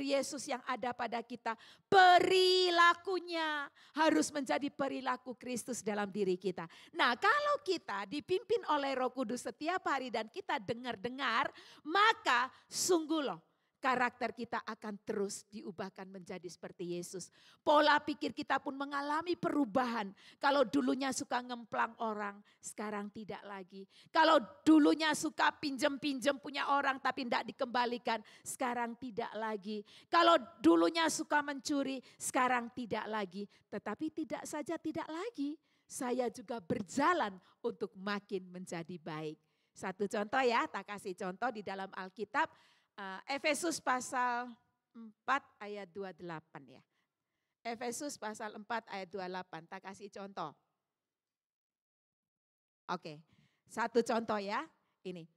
Yesus yang ada pada kita. Perilakunya harus menjadi perilaku Kristus dalam diri kita. Nah, kalau kita dipimpin oleh Roh Kudus setiap hari dan kita dengar-dengar, maka sungguh loh, karakter kita akan terus diubahkan menjadi seperti Yesus. Pola pikir kita pun mengalami perubahan. Kalau dulunya suka ngemplang orang, sekarang tidak lagi. Kalau dulunya suka pinjem-pinjem punya orang tapi tidak dikembalikan, sekarang tidak lagi. Kalau dulunya suka mencuri, sekarang tidak lagi. Tetapi tidak saja tidak lagi, saya juga berjalan untuk makin menjadi baik. Satu contoh ya, tak kasih contoh di dalam Alkitab. Efesus pasal 4 ayat 28 ya. Efesus pasal 4 ayat 28, tak kasih contoh. Oke, satu contoh ya, ini.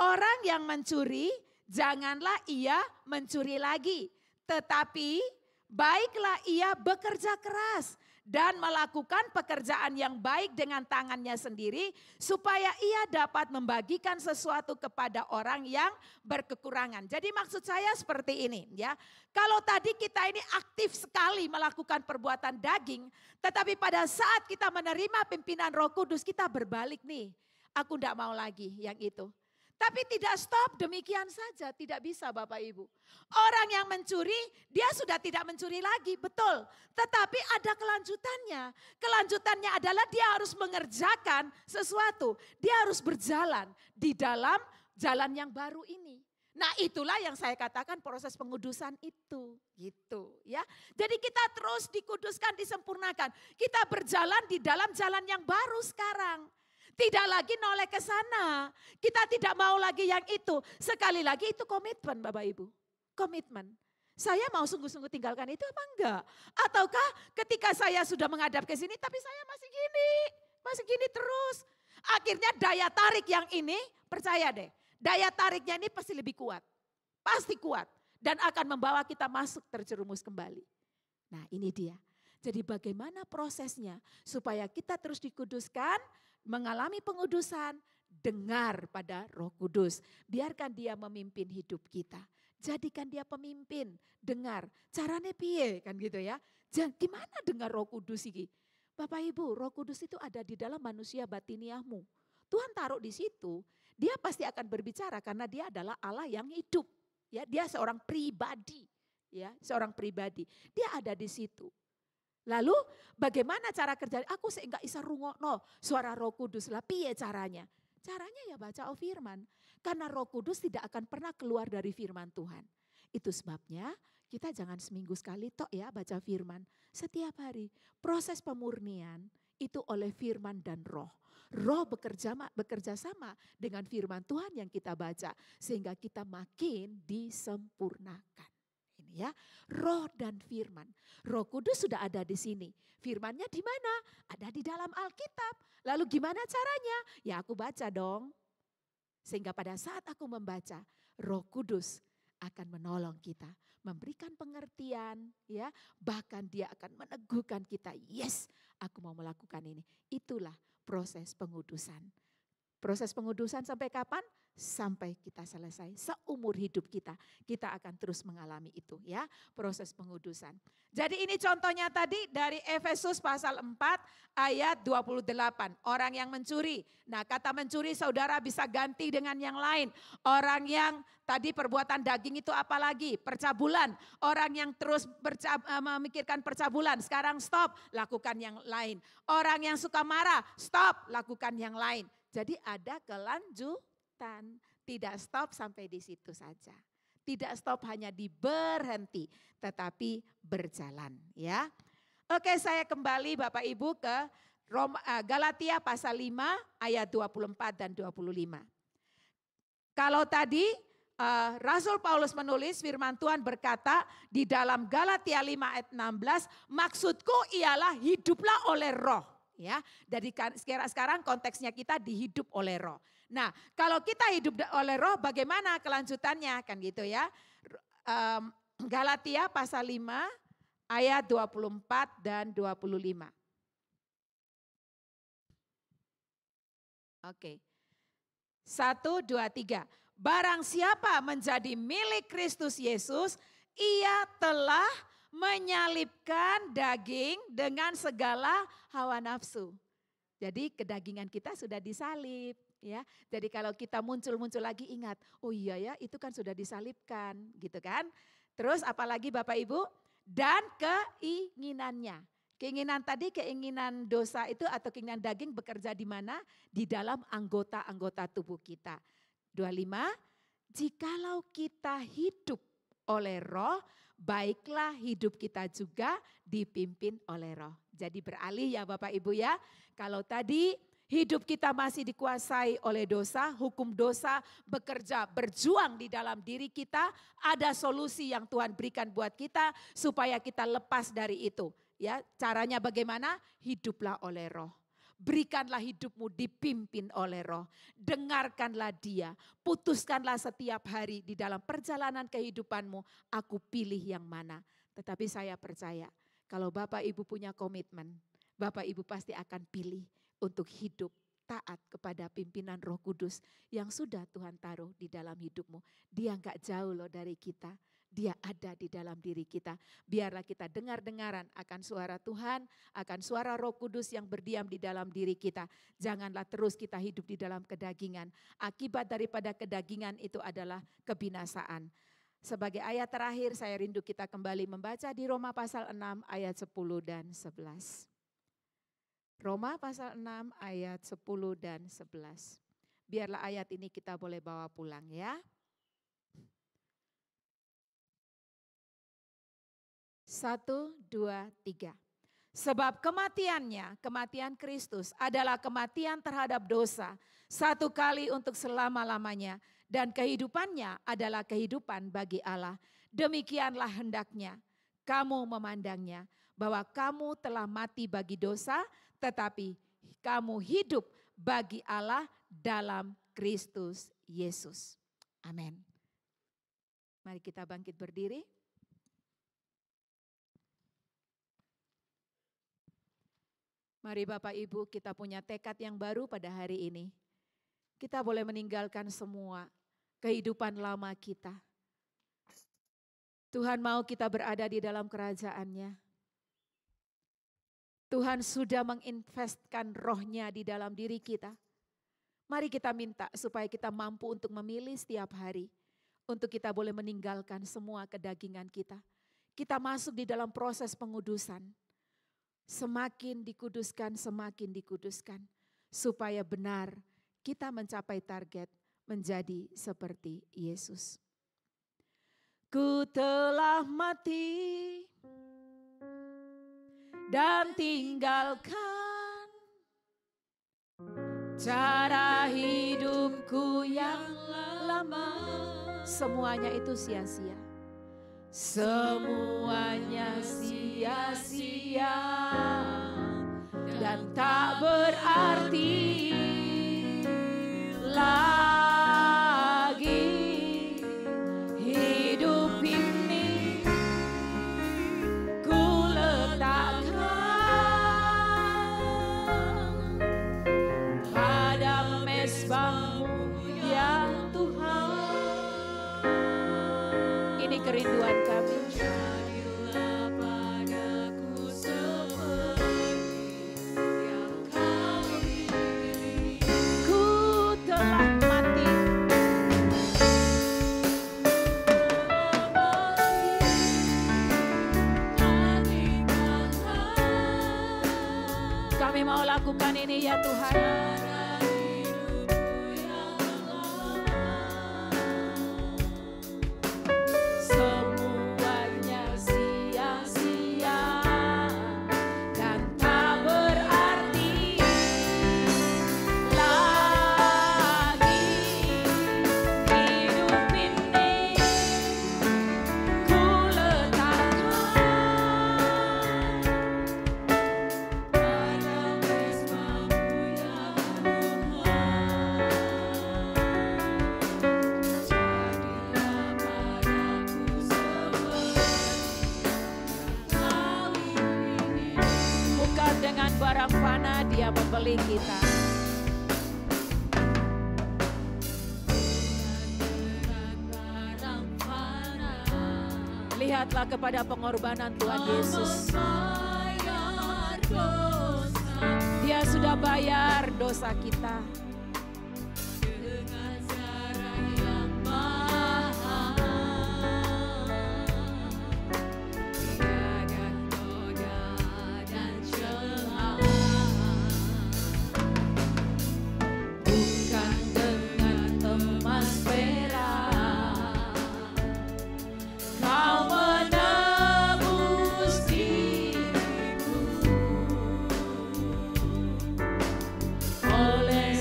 Orang yang mencuri, janganlah ia mencuri lagi. Tetapi baiklah ia bekerja keras dan melakukan pekerjaan yang baik dengan tangannya sendiri supaya ia dapat membagikan sesuatu kepada orang yang berkekurangan. Jadi maksud saya seperti ini ya. Kalau tadi kita ini aktif sekali melakukan perbuatan daging, tetapi pada saat kita menerima pimpinan Roh Kudus kita berbalik nih. Aku tidak mau lagi yang itu. Tapi tidak stop demikian saja, tidak bisa Bapak Ibu. Orang yang mencuri, dia sudah tidak mencuri lagi, betul. Tetapi ada kelanjutannya. Kelanjutannya adalah dia harus mengerjakan sesuatu. Dia harus berjalan di dalam jalan yang baru ini. Nah itulah yang saya katakan proses pengudusan itu. Gitu ya. Jadi kita terus dikuduskan, disempurnakan. Kita berjalan di dalam jalan yang baru sekarang. Tidak lagi noleh ke sana. Kita tidak mau lagi yang itu. Sekali lagi itu komitmen Bapak Ibu. Komitmen. Saya mau sungguh-sungguh tinggalkan itu apa enggak? Ataukah ketika saya sudah menghadap ke sini tapi saya masih gini terus. Akhirnya daya tarik yang ini, percaya deh. Daya tariknya ini pasti lebih kuat. Pasti kuat. Dan akan membawa kita masuk terjerumus kembali. Nah ini dia. Jadi bagaimana prosesnya supaya kita terus dikuduskan, mengalami pengudusan, dengar pada Roh Kudus. Biarkan dia memimpin hidup kita. Jadikan dia pemimpin, dengar. Caranya piye kan gitu ya. Gimana dengar Roh Kudus ini? Bapak Ibu, Roh Kudus itu ada di dalam manusia batiniahmu. Tuhan taruh di situ, dia pasti akan berbicara karena dia adalah Allah yang hidup. Ya, dia seorang pribadi, ya, seorang pribadi. Dia ada di situ. Lalu bagaimana cara kerja? Aku enggak bisa rungokno suara Roh Kudus lah. Piye caranya? Caranya ya baca firman. Karena Roh Kudus tidak akan pernah keluar dari firman Tuhan. Itu sebabnya kita jangan seminggu sekali tok ya baca firman. Setiap hari proses pemurnian itu oleh firman dan roh. Roh bekerja sama dengan firman Tuhan yang kita baca. Sehingga kita makin disempurnakan. Ini ya, roh dan firman. Roh Kudus sudah ada di sini. Firmannya di mana? Ada di dalam Alkitab. Lalu gimana caranya? Ya aku baca dong. Sehingga pada saat aku membaca, Roh Kudus akan menolong kita, memberikan pengertian, ya, bahkan dia akan meneguhkan kita. Yes, aku mau melakukan ini. Itulah proses pengudusan. Proses pengudusan sampai kapan? Sampai kita selesai. Seumur hidup kita akan terus mengalami itu ya, proses pengudusan. Jadi ini contohnya tadi dari Efesus pasal 4 ayat 28. Orang yang mencuri. Nah, kata mencuri saudara bisa ganti dengan yang lain. Orang yang tadi perbuatan daging itu apalagi? Percabulan. Orang yang terus memikirkan percabulan, sekarang stop, lakukan yang lain. Orang yang suka marah, stop, lakukan yang lain. Jadi ada kelanjutan, tidak stop sampai di situ saja. Tidak stop hanya di berhenti, tetapi berjalan ya. Oke, saya kembali Bapak Ibu ke Galatia pasal 5 ayat 24 dan 25. Kalau tadi Rasul Paulus menulis firman Tuhan berkata di dalam Galatia 5 ayat 16, maksudku ialah hiduplah oleh roh. Ya, dari sekarang konteksnya kita dihidup oleh roh. Nah, kalau kita hidup oleh roh bagaimana kelanjutannya kan gitu ya. Galatia pasal 5 ayat 24 dan 25. Oke. 1, 2, 3. Barang siapa menjadi milik Kristus Yesus, ia telah menyalibkan daging dengan segala hawa nafsu. Jadi kedagingan kita sudah disalib ya. Jadi kalau kita muncul lagi ingat, oh iya ya itu kan sudah disalibkan gitu kan. Terus apalagi Bapak Ibu? Dan keinginannya. Keinginan tadi, keinginan dosa itu atau keinginan daging bekerja di mana? Di dalam anggota-anggota tubuh kita. 25, jikalau kita hidup oleh roh, baiklah hidup kita juga dipimpin oleh roh. Jadi beralih ya Bapak Ibu ya. Kalau tadi hidup kita masih dikuasai oleh dosa, hukum dosa bekerja, berjuang di dalam diri kita. Ada solusi yang Tuhan berikan buat kita supaya kita lepas dari itu. Ya, caranya bagaimana? Hiduplah oleh roh. Berikanlah hidupmu dipimpin oleh roh. Dengarkanlah dia. Putuskanlah setiap hari di dalam perjalanan kehidupanmu. Aku pilih yang mana. Tetapi saya percaya kalau Bapak Ibu punya komitmen. Bapak Ibu pasti akan pilih untuk hidup taat kepada pimpinan Roh Kudus yang sudah Tuhan taruh di dalam hidupmu. Dia enggak jauh loh dari kita. Dia ada di dalam diri kita. Biarlah kita dengar-dengaran akan suara Tuhan, akan suara Roh Kudus yang berdiam di dalam diri kita. Janganlah terus kita hidup di dalam kedagingan. Akibat daripada kedagingan itu adalah kebinasaan. Sebagai ayat terakhir saya rindu kita kembali membaca di Roma pasal 6 ayat 10 dan 11. Roma pasal 6 ayat 10 dan 11. Biarlah ayat ini kita boleh bawa pulang ya. 1, 2, 3. Sebab kematiannya, kematian Kristus adalah kematian terhadap dosa. Satu kali untuk selama-lamanya. Dan kehidupannya adalah kehidupan bagi Allah. Demikianlah hendaknya kamu memandangnya. Bahwa kamu telah mati bagi dosa, tetapi kamu hidup bagi Allah dalam Kristus Yesus. Amin. Mari kita bangkit berdiri. Mari Bapak Ibu, kita punya tekad yang baru pada hari ini. Kita boleh meninggalkan semua kehidupan lama kita. Tuhan mau kita berada di dalam kerajaan-Nya. Tuhan sudah menginvestkan roh-Nya di dalam diri kita. Mari kita minta supaya kita mampu untuk memilih setiap hari. Untuk kita boleh meninggalkan semua kedagingan kita. Kita masuk di dalam proses pengudusan. Semakin dikuduskan, semakin dikuduskan. Supaya benar kita mencapai target menjadi seperti Yesus. Ku telah mati dan tinggalkan cara hidupku yang lama. Semuanya itu sia-sia. Semuanya sia-sia dan tak berarti lagi. Hidup ini ku letakkan pada mezbah-Mu ya Tuhan. Ini kerinduan kami. Jadilah padaku seperti yang Kau pilih. Ku telah mati kami mau lakukan ini ya Tuhan. Semuanya sia-sia dan tak berarti lagi. Hidup ini ku letakkan pada mezbah-Mu ya Tuhan. Jadilah padaku seperti Kau ingin. Bukan dengan barang fana Dia membeli kita. Barang fana Lihatlah kepada pengorbanan Tuhan Yesus. membayar dosa Dia sudah bayar dosa kita. dengan cara yang mahal. Tiada noda dan celah. Bukan dengan emas perak Kau menebus diriku. Oleh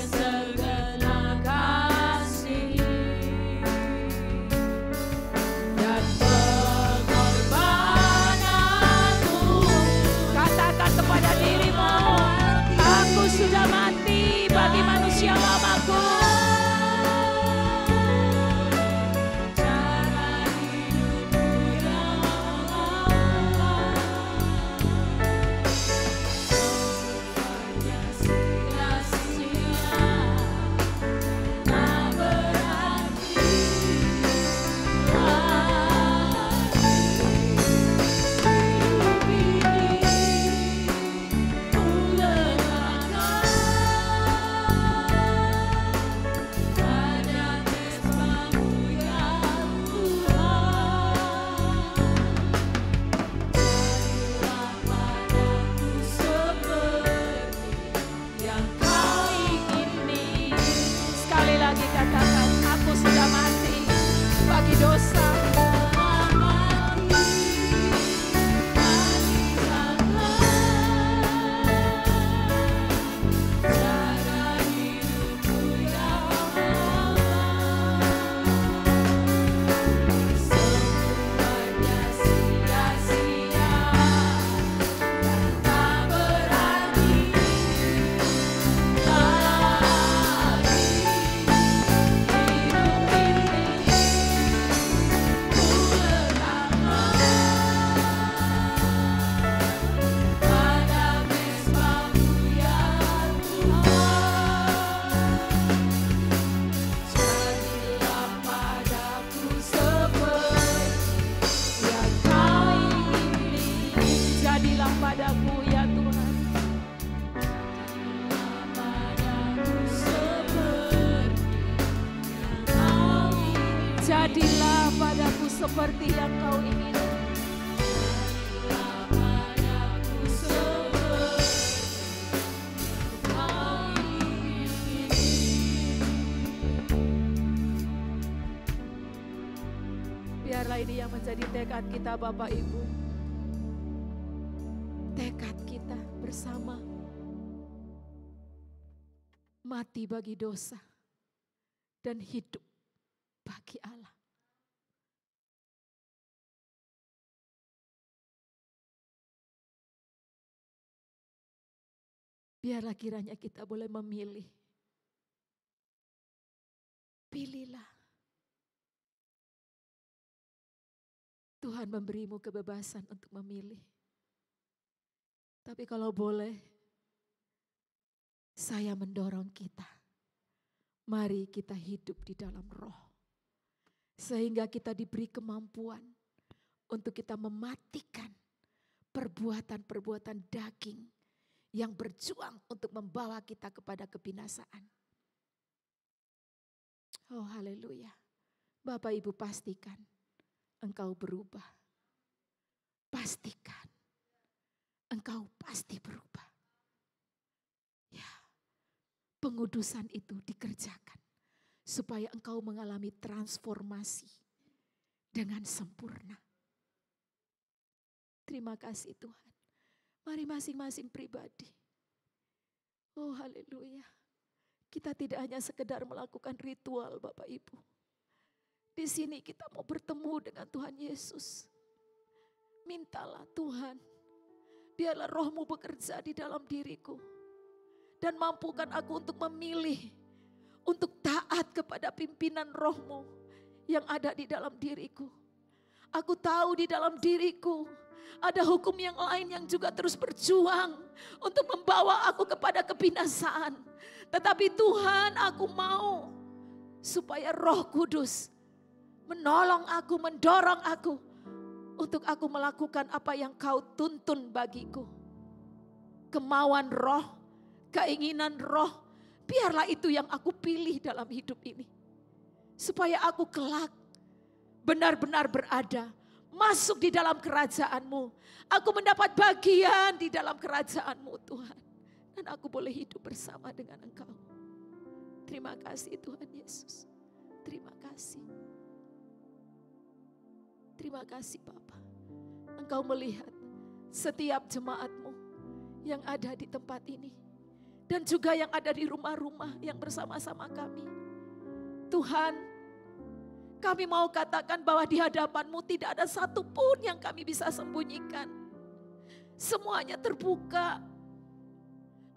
seperti yang Kau inginkan. Biarlah ini yang menjadi tekad kita Bapak Ibu. Tekad kita bersama. Mati bagi dosa dan hidup bagi Allah. Biarlah kiranya kita boleh memilih. Pilihlah. Tuhan memberimu kebebasan untuk memilih. Tapi kalau boleh, saya mendorong kita. Mari kita hidup di dalam roh. Sehingga kita diberi kemampuan untuk kita mematikan perbuatan-perbuatan daging yang berjuang untuk membawa kita kepada kebinasaan. Oh haleluya. Bapak Ibu pastikan engkau berubah. Pastikan engkau pasti berubah. Ya, pengudusan itu dikerjakan supaya engkau mengalami transformasi dengan sempurna. Terima kasih Tuhan. Mari masing-masing pribadi. Oh haleluya. Kita tidak hanya sekedar melakukan ritual Bapak Ibu. Di sini kita mau bertemu dengan Tuhan Yesus. Mintalah Tuhan, biarlah roh-Mu bekerja di dalam diriku. Dan mampukan aku untuk memilih, untuk taat kepada pimpinan roh-Mu yang ada di dalam diriku. Aku tahu di dalam diriku ada hukum yang lain yang juga terus berjuang untuk membawa aku kepada kebinasaan. Tetapi Tuhan, aku mau supaya Roh Kudus menolong aku, mendorong aku untuk aku melakukan apa yang Kau tuntun bagiku. Kemauan roh, keinginan roh, biarlah itu yang aku pilih dalam hidup ini. Supaya aku kelak benar-benar berada, masuk di dalam kerajaan-Mu. Aku mendapat bagian di dalam kerajaan-Mu Tuhan. Dan aku boleh hidup bersama dengan Engkau. Terima kasih Tuhan Yesus. Terima kasih. Terima kasih Bapa. Engkau melihat setiap jemaat-Mu yang ada di tempat ini. Dan juga yang ada di rumah-rumah yang bersama-sama kami. Tuhan, kami mau katakan bahwa di hadapan-Mu tidak ada satupun yang kami bisa sembunyikan. Semuanya terbuka.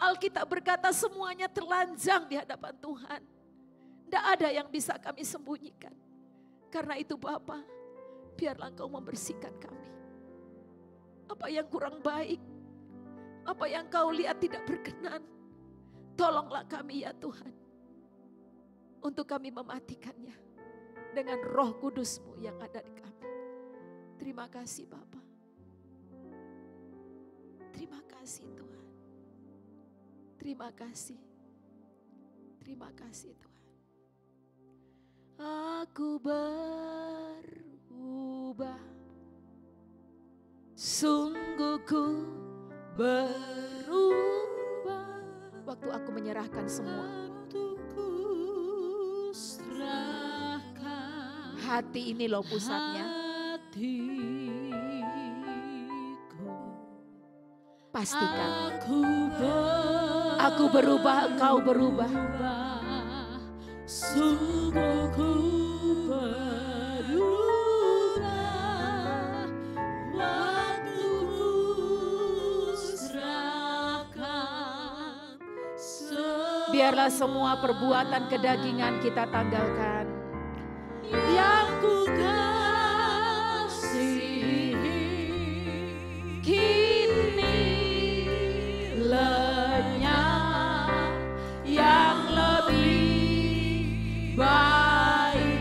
Alkitab berkata semuanya telanjang di hadapan Tuhan. Tidak ada yang bisa kami sembunyikan. Karena itu Bapa, biarlah Engkau membersihkan kami. Apa yang kurang baik, apa yang Kau lihat tidak berkenan, tolonglah kami ya Tuhan. Untuk kami mematikannya dengan Roh Kudus-Mu yang ada di kami. Terima kasih Bapa. Terima kasih Tuhan. Terima kasih. Terima kasih Tuhan. Aku berubah. Sungguh ku berubah. Waktu aku menyerahkan semua. Hati ini loh pusatnya. Pastikan. Aku berubah, engkau berubah. Sungguh ku berubah. Waktu ku serahkan. Biarlah semua perbuatan kedagingan kita tanggalkan. Yang ku kasihi Kini lenyap yang lebih baik.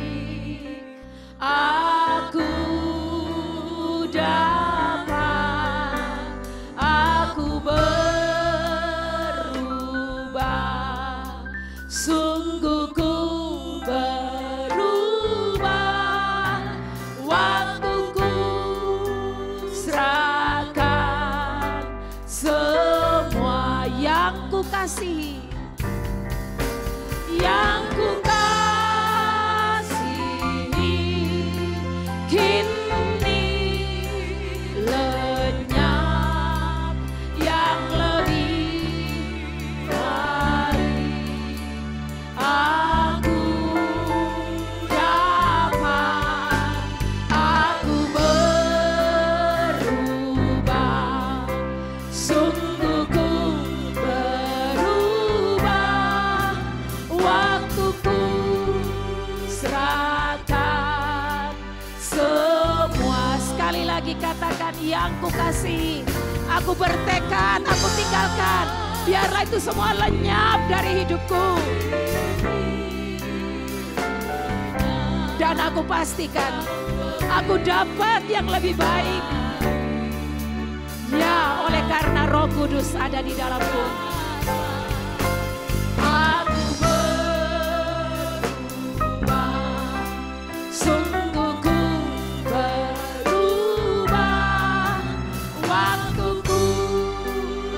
Aku dapat, aku berubah. Sungguh ku berubah. kasihi, yang ku kasihi, kini lenyap yang lebih baik. Aku dapat, aku berubah, sungguh ku berubah, waktuku serahkan semua. Sekali lagi katakan, yang ku kasih, aku bertekad, aku tinggalkan, biarlah itu semua lenyap dari hidupku. Dan aku pastikan, aku dapat yang lebih baik. Ya, oleh karena Roh Kudus ada di dalamku. Aku berubah, sungguh ku berubah, waktuku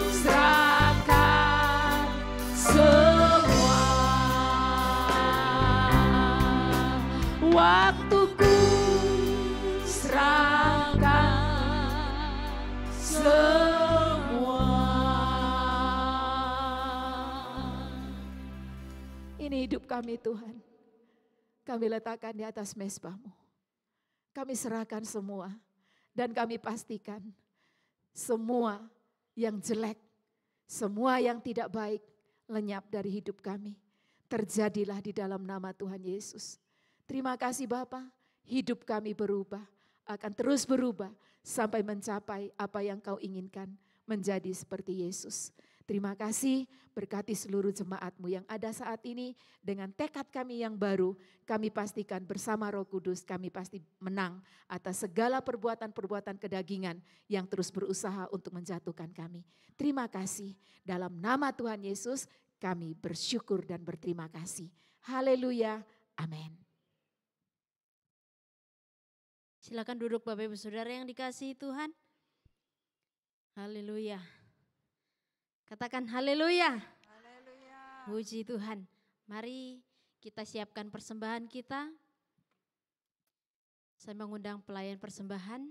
serahkan semua. Waktuku serahkan semua. Ini hidup kami Tuhan. Kami letakkan di atas mezbah-Mu. Kami serahkan semua. Dan kami pastikan semua yang jelek, semua yang tidak baik lenyap dari hidup kami. Terjadilah di dalam nama Tuhan Yesus. Terima kasih Bapa, hidup kami berubah, akan terus berubah sampai mencapai apa yang Kau inginkan, menjadi seperti Yesus. Terima kasih, berkati seluruh jemaat-Mu yang ada saat ini dengan tekad kami yang baru. Kami pastikan bersama Roh Kudus kami pasti menang atas segala perbuatan-perbuatan kedagingan yang terus berusaha untuk menjatuhkan kami. Terima kasih, dalam nama Tuhan Yesus kami bersyukur dan berterima kasih. Haleluya, amin. Silakan duduk Bapak Ibu Saudara yang dikasihi Tuhan. Haleluya. Katakan haleluya. Puji Tuhan. Mari kita siapkan persembahan kita. Saya mengundang pelayan persembahan.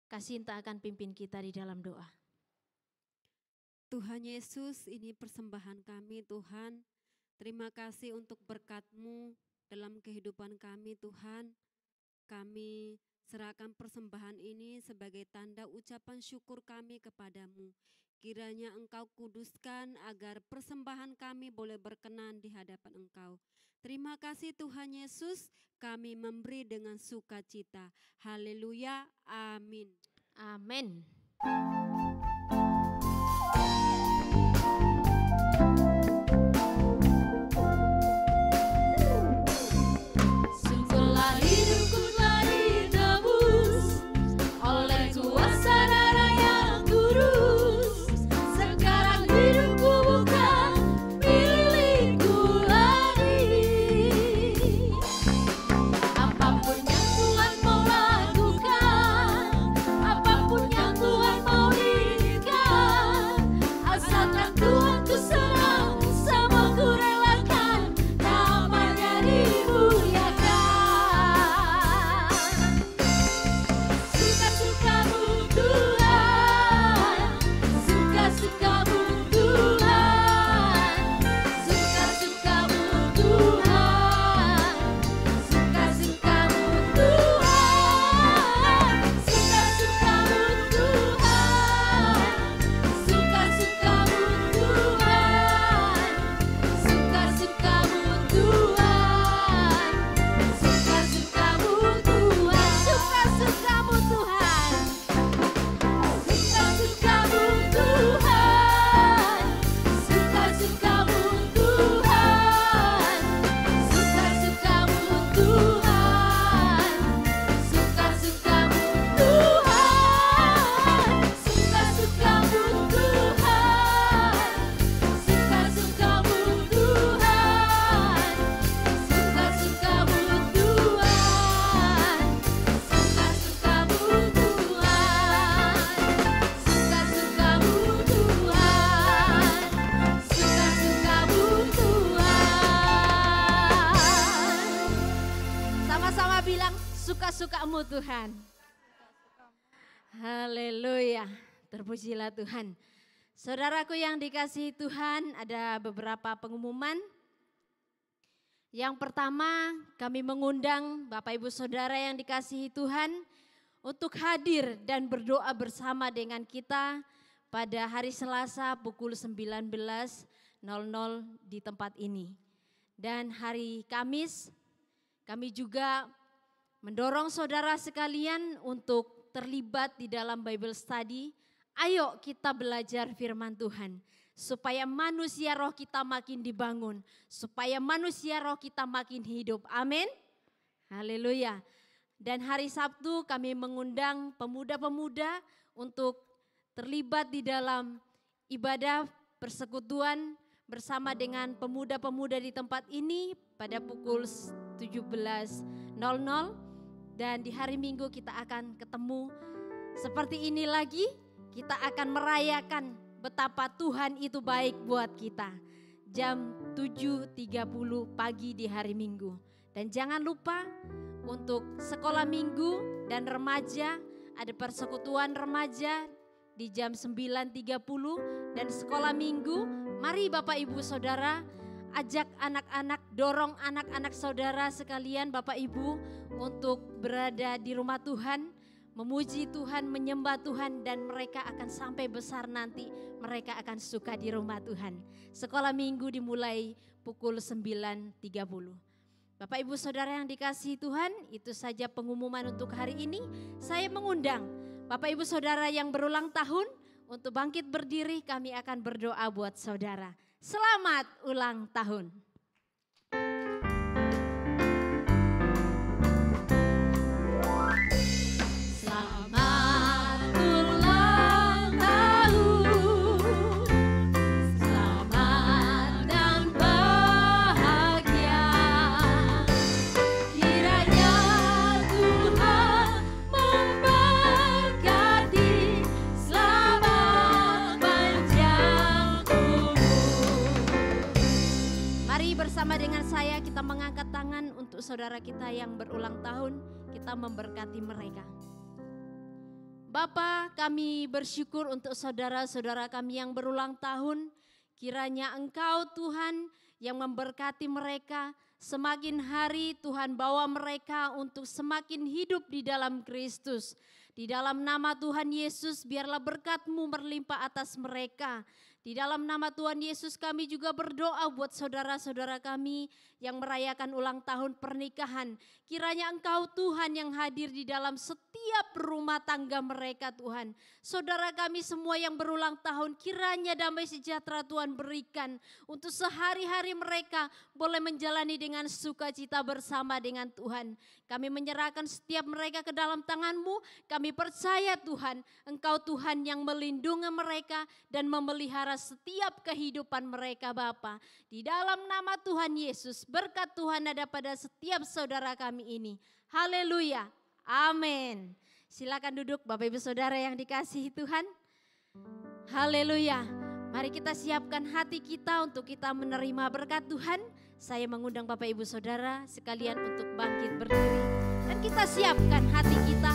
Kasih entah akan pimpin kita di dalam doa. Tuhan Yesus, ini persembahan kami Tuhan. Terima kasih untuk berkat-Mu dalam kehidupan kami Tuhan. Kami serahkan persembahan ini sebagai tanda ucapan syukur kami kepadamu. Kiranya Engkau kuduskan agar persembahan kami boleh berkenan di hadapan Engkau. Terima kasih Tuhan Yesus, kami memberi dengan sukacita. Haleluya, amin. Amin. Sungguhlah hidupku telah ditebus oleh kuasa darah yang kudus. Sekarang hidupku bukan milikku lagi. Apapun yang Tuhan mau lakukan, apapun yang Tuhan mau berikan, asalkan Tuhan ku senang Sama-sama bilang suka-sukamu Tuhan. Haleluya, terpujilah Tuhan. Saudaraku yang dikasihi Tuhan, ada beberapa pengumuman. Yang pertama, kami mengundang Bapak Ibu Saudara yang dikasihi Tuhan untuk hadir dan berdoa bersama dengan kita pada hari Selasa pukul 19.00 di tempat ini. Dan hari Kamis, kami juga mendorong saudara sekalian untuk terlibat di dalam Bible Study. Ayo kita belajar firman Tuhan. Supaya manusia roh kita makin dibangun. Supaya manusia roh kita makin hidup. Amin. Haleluya. Dan hari Sabtu kami mengundang pemuda-pemuda untuk terlibat di dalam ibadah persekutuan bersama dengan pemuda-pemuda di tempat ini pada pukul 17.00. Dan di hari Minggu kita akan ketemu seperti ini lagi. Kita akan merayakan betapa Tuhan itu baik buat kita. Jam 7.30 pagi di hari Minggu. Dan jangan lupa untuk sekolah minggu dan remaja, ada persekutuan remaja di jam 9.30 dan sekolah minggu. Mari Bapak Ibu Saudara ajak anak-anak, dorong anak-anak saudara sekalian Bapak Ibu untuk berada di rumah Tuhan, memuji Tuhan, menyembah Tuhan, dan mereka akan sampai besar nanti mereka akan suka di rumah Tuhan. Sekolah minggu dimulai pukul 9.30. Bapak Ibu Saudara yang dikasihi Tuhan, itu saja pengumuman untuk hari ini. Saya mengundang Bapak Ibu Saudara yang berulang tahun untuk bangkit berdiri, kami akan berdoa buat saudara. Selamat ulang tahun. Bersama dengan saya kita mengangkat tangan untuk saudara kita yang berulang tahun, kita memberkati mereka. Bapa, kami bersyukur untuk saudara-saudara kami yang berulang tahun. Kiranya Engkau Tuhan yang memberkati mereka, semakin hari Tuhan bawa mereka untuk semakin hidup di dalam Kristus. Di dalam nama Tuhan Yesus biarlah berkat-Mu berlimpah atas mereka. Di dalam nama Tuhan Yesus kami juga berdoa buat saudara-saudara kami yang merayakan ulang tahun pernikahan. Kiranya Engkau Tuhan yang hadir di dalam setiap rumah tangga mereka Tuhan. Saudara kami semua yang berulang tahun, kiranya damai sejahtera Tuhan berikan untuk sehari-hari mereka boleh menjalani dengan sukacita bersama dengan Tuhan. Kami menyerahkan setiap mereka ke dalam tangan-Mu. Kami percaya Tuhan, Engkau Tuhan yang melindungi mereka dan memelihara setiap kehidupan mereka Bapa. Di dalam nama Tuhan Yesus, berkat Tuhan ada pada setiap saudara kami ini. Haleluya. Amin. Silakan duduk Bapak Ibu Saudara yang dikasihi Tuhan. Haleluya. Mari kita siapkan hati kita untuk kita menerima berkat Tuhan. Saya mengundang Bapak Ibu Saudara sekalian untuk bangkit berdiri. Dan kita siapkan hati kita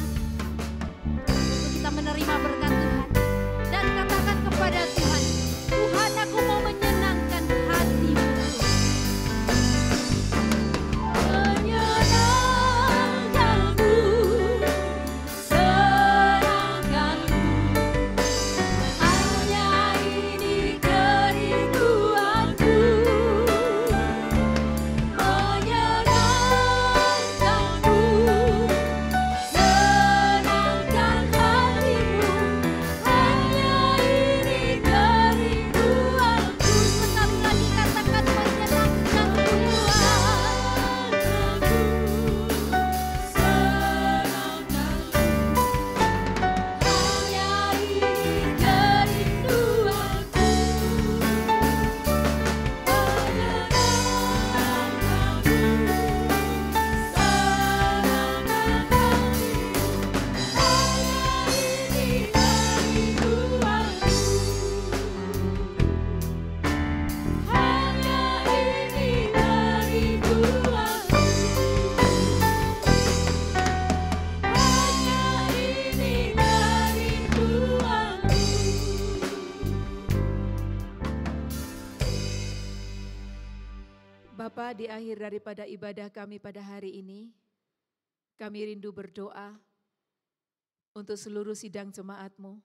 untuk kita menerima berkat Tuhan. Dan katakan kepada Tuhan, Tuhan aku mau menyenangkan hati-Mu. Senangkan hatimu. di akhir daripada ibadah kami pada hari ini, kami rindu berdoa untuk seluruh sidang jemaat-Mu.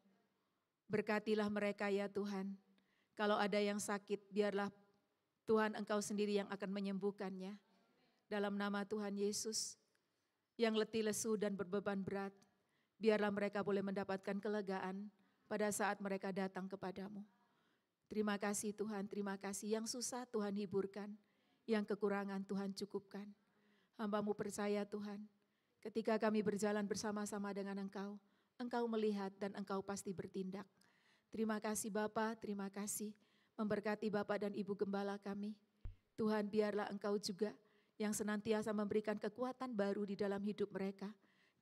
Berkatilah mereka ya Tuhan. Kalau ada yang sakit, biarlah Tuhan Engkau sendiri yang akan menyembuhkannya. Dalam nama Tuhan Yesus, yang letih lesu dan berbeban berat, biarlah mereka boleh mendapatkan kelegaan pada saat mereka datang kepadamu. Terima kasih Tuhan, terima kasih. Yang susah Tuhan hiburkan, yang kekurangan Tuhan cukupkan. Hamba-Mu percaya Tuhan, ketika kami berjalan bersama-sama dengan Engkau, Engkau melihat dan Engkau pasti bertindak. Terima kasih Bapa, terima kasih. Memberkati Bapak dan Ibu Gembala kami. Tuhan biarlah Engkau juga yang senantiasa memberikan kekuatan baru di dalam hidup mereka.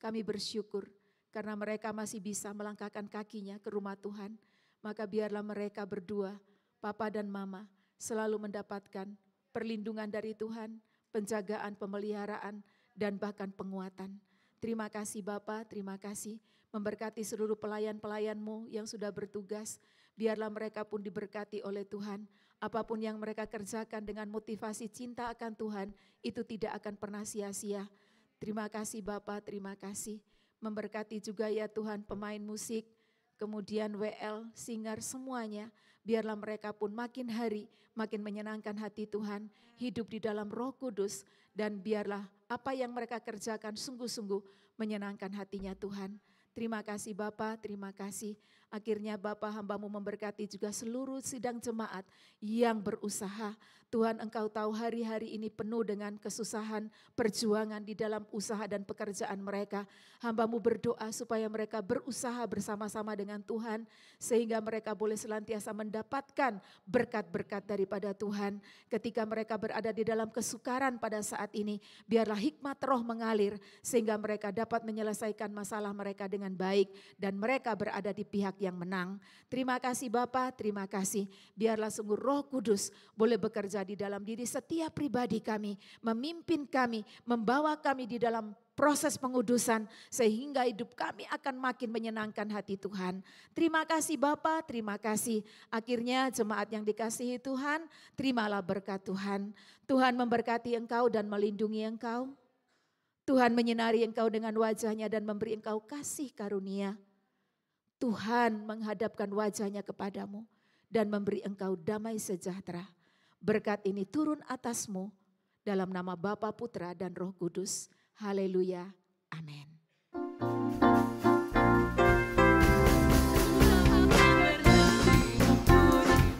Kami bersyukur karena mereka masih bisa melangkahkan kakinya ke rumah Tuhan. Maka biarlah mereka berdua, Papa dan Mama, selalu mendapatkan perlindungan dari Tuhan, penjagaan, pemeliharaan, dan bahkan penguatan. Terima kasih Bapa, terima kasih. Memberkati seluruh pelayan-pelayan-Mu yang sudah bertugas. Biarlah mereka pun diberkati oleh Tuhan. Apapun yang mereka kerjakan dengan motivasi cinta akan Tuhan, itu tidak akan pernah sia-sia. Terima kasih Bapa, terima kasih. Memberkati juga ya Tuhan pemain musik, kemudian WL, singer, semuanya. Biarlah mereka pun makin hari makin menyenangkan hati Tuhan, hidup di dalam Roh Kudus, dan biarlah apa yang mereka kerjakan sungguh-sungguh menyenangkan hatinya Tuhan. Terima kasih Bapa, terima kasih. Akhirnya Bapa hamba-Mu memberkati juga seluruh sidang jemaat yang berusaha. Tuhan Engkau tahu hari-hari ini penuh dengan kesusahan, perjuangan di dalam usaha dan pekerjaan mereka. Hamba-Mu berdoa supaya mereka berusaha bersama-sama dengan Tuhan, sehingga mereka boleh selantiasa mendapatkan berkat-berkat daripada Tuhan. Ketika mereka berada di dalam kesukaran pada saat ini, biarlah hikmat Roh mengalir, sehingga mereka dapat menyelesaikan masalah mereka dengan baik, dan mereka berada di pihak yang menang. Terima kasih Bapa, terima kasih. Biarlah sungguh Roh Kudus boleh bekerja di dalam diri setiap pribadi kami, memimpin kami, membawa kami di dalam proses pengudusan, sehingga hidup kami akan makin menyenangkan hati Tuhan. Terima kasih Bapa, terima kasih. Akhirnya jemaat yang dikasihi Tuhan, terimalah berkat Tuhan. Tuhan memberkati engkau dan melindungi engkau. Tuhan menyinari engkau dengan wajahnya dan memberi engkau kasih karunia. Tuhan menghadapkan wajahnya kepadamu dan memberi engkau damai sejahtera. Berkat ini turun atasmu dalam nama Bapa, Putra, dan Roh Kudus. Haleluya. Amin.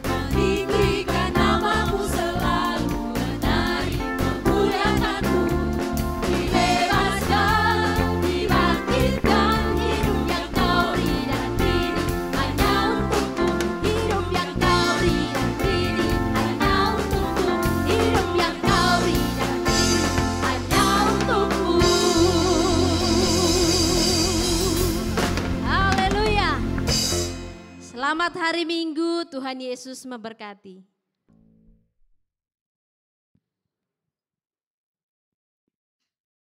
Meninggikan nama-Mu selalu, menari memuliakan-Mu, dibebaskan, dibangkitkan, hidup yang Kau beri dan diri hanya untuk-Mu, hidup yang Kau beri dan diri hanya untuk-Mu, hidup yang Kau beri dan diri hanya untuk-Mu. Haleluya. Selamat hari Minggu, Tuhan Yesus memberkati.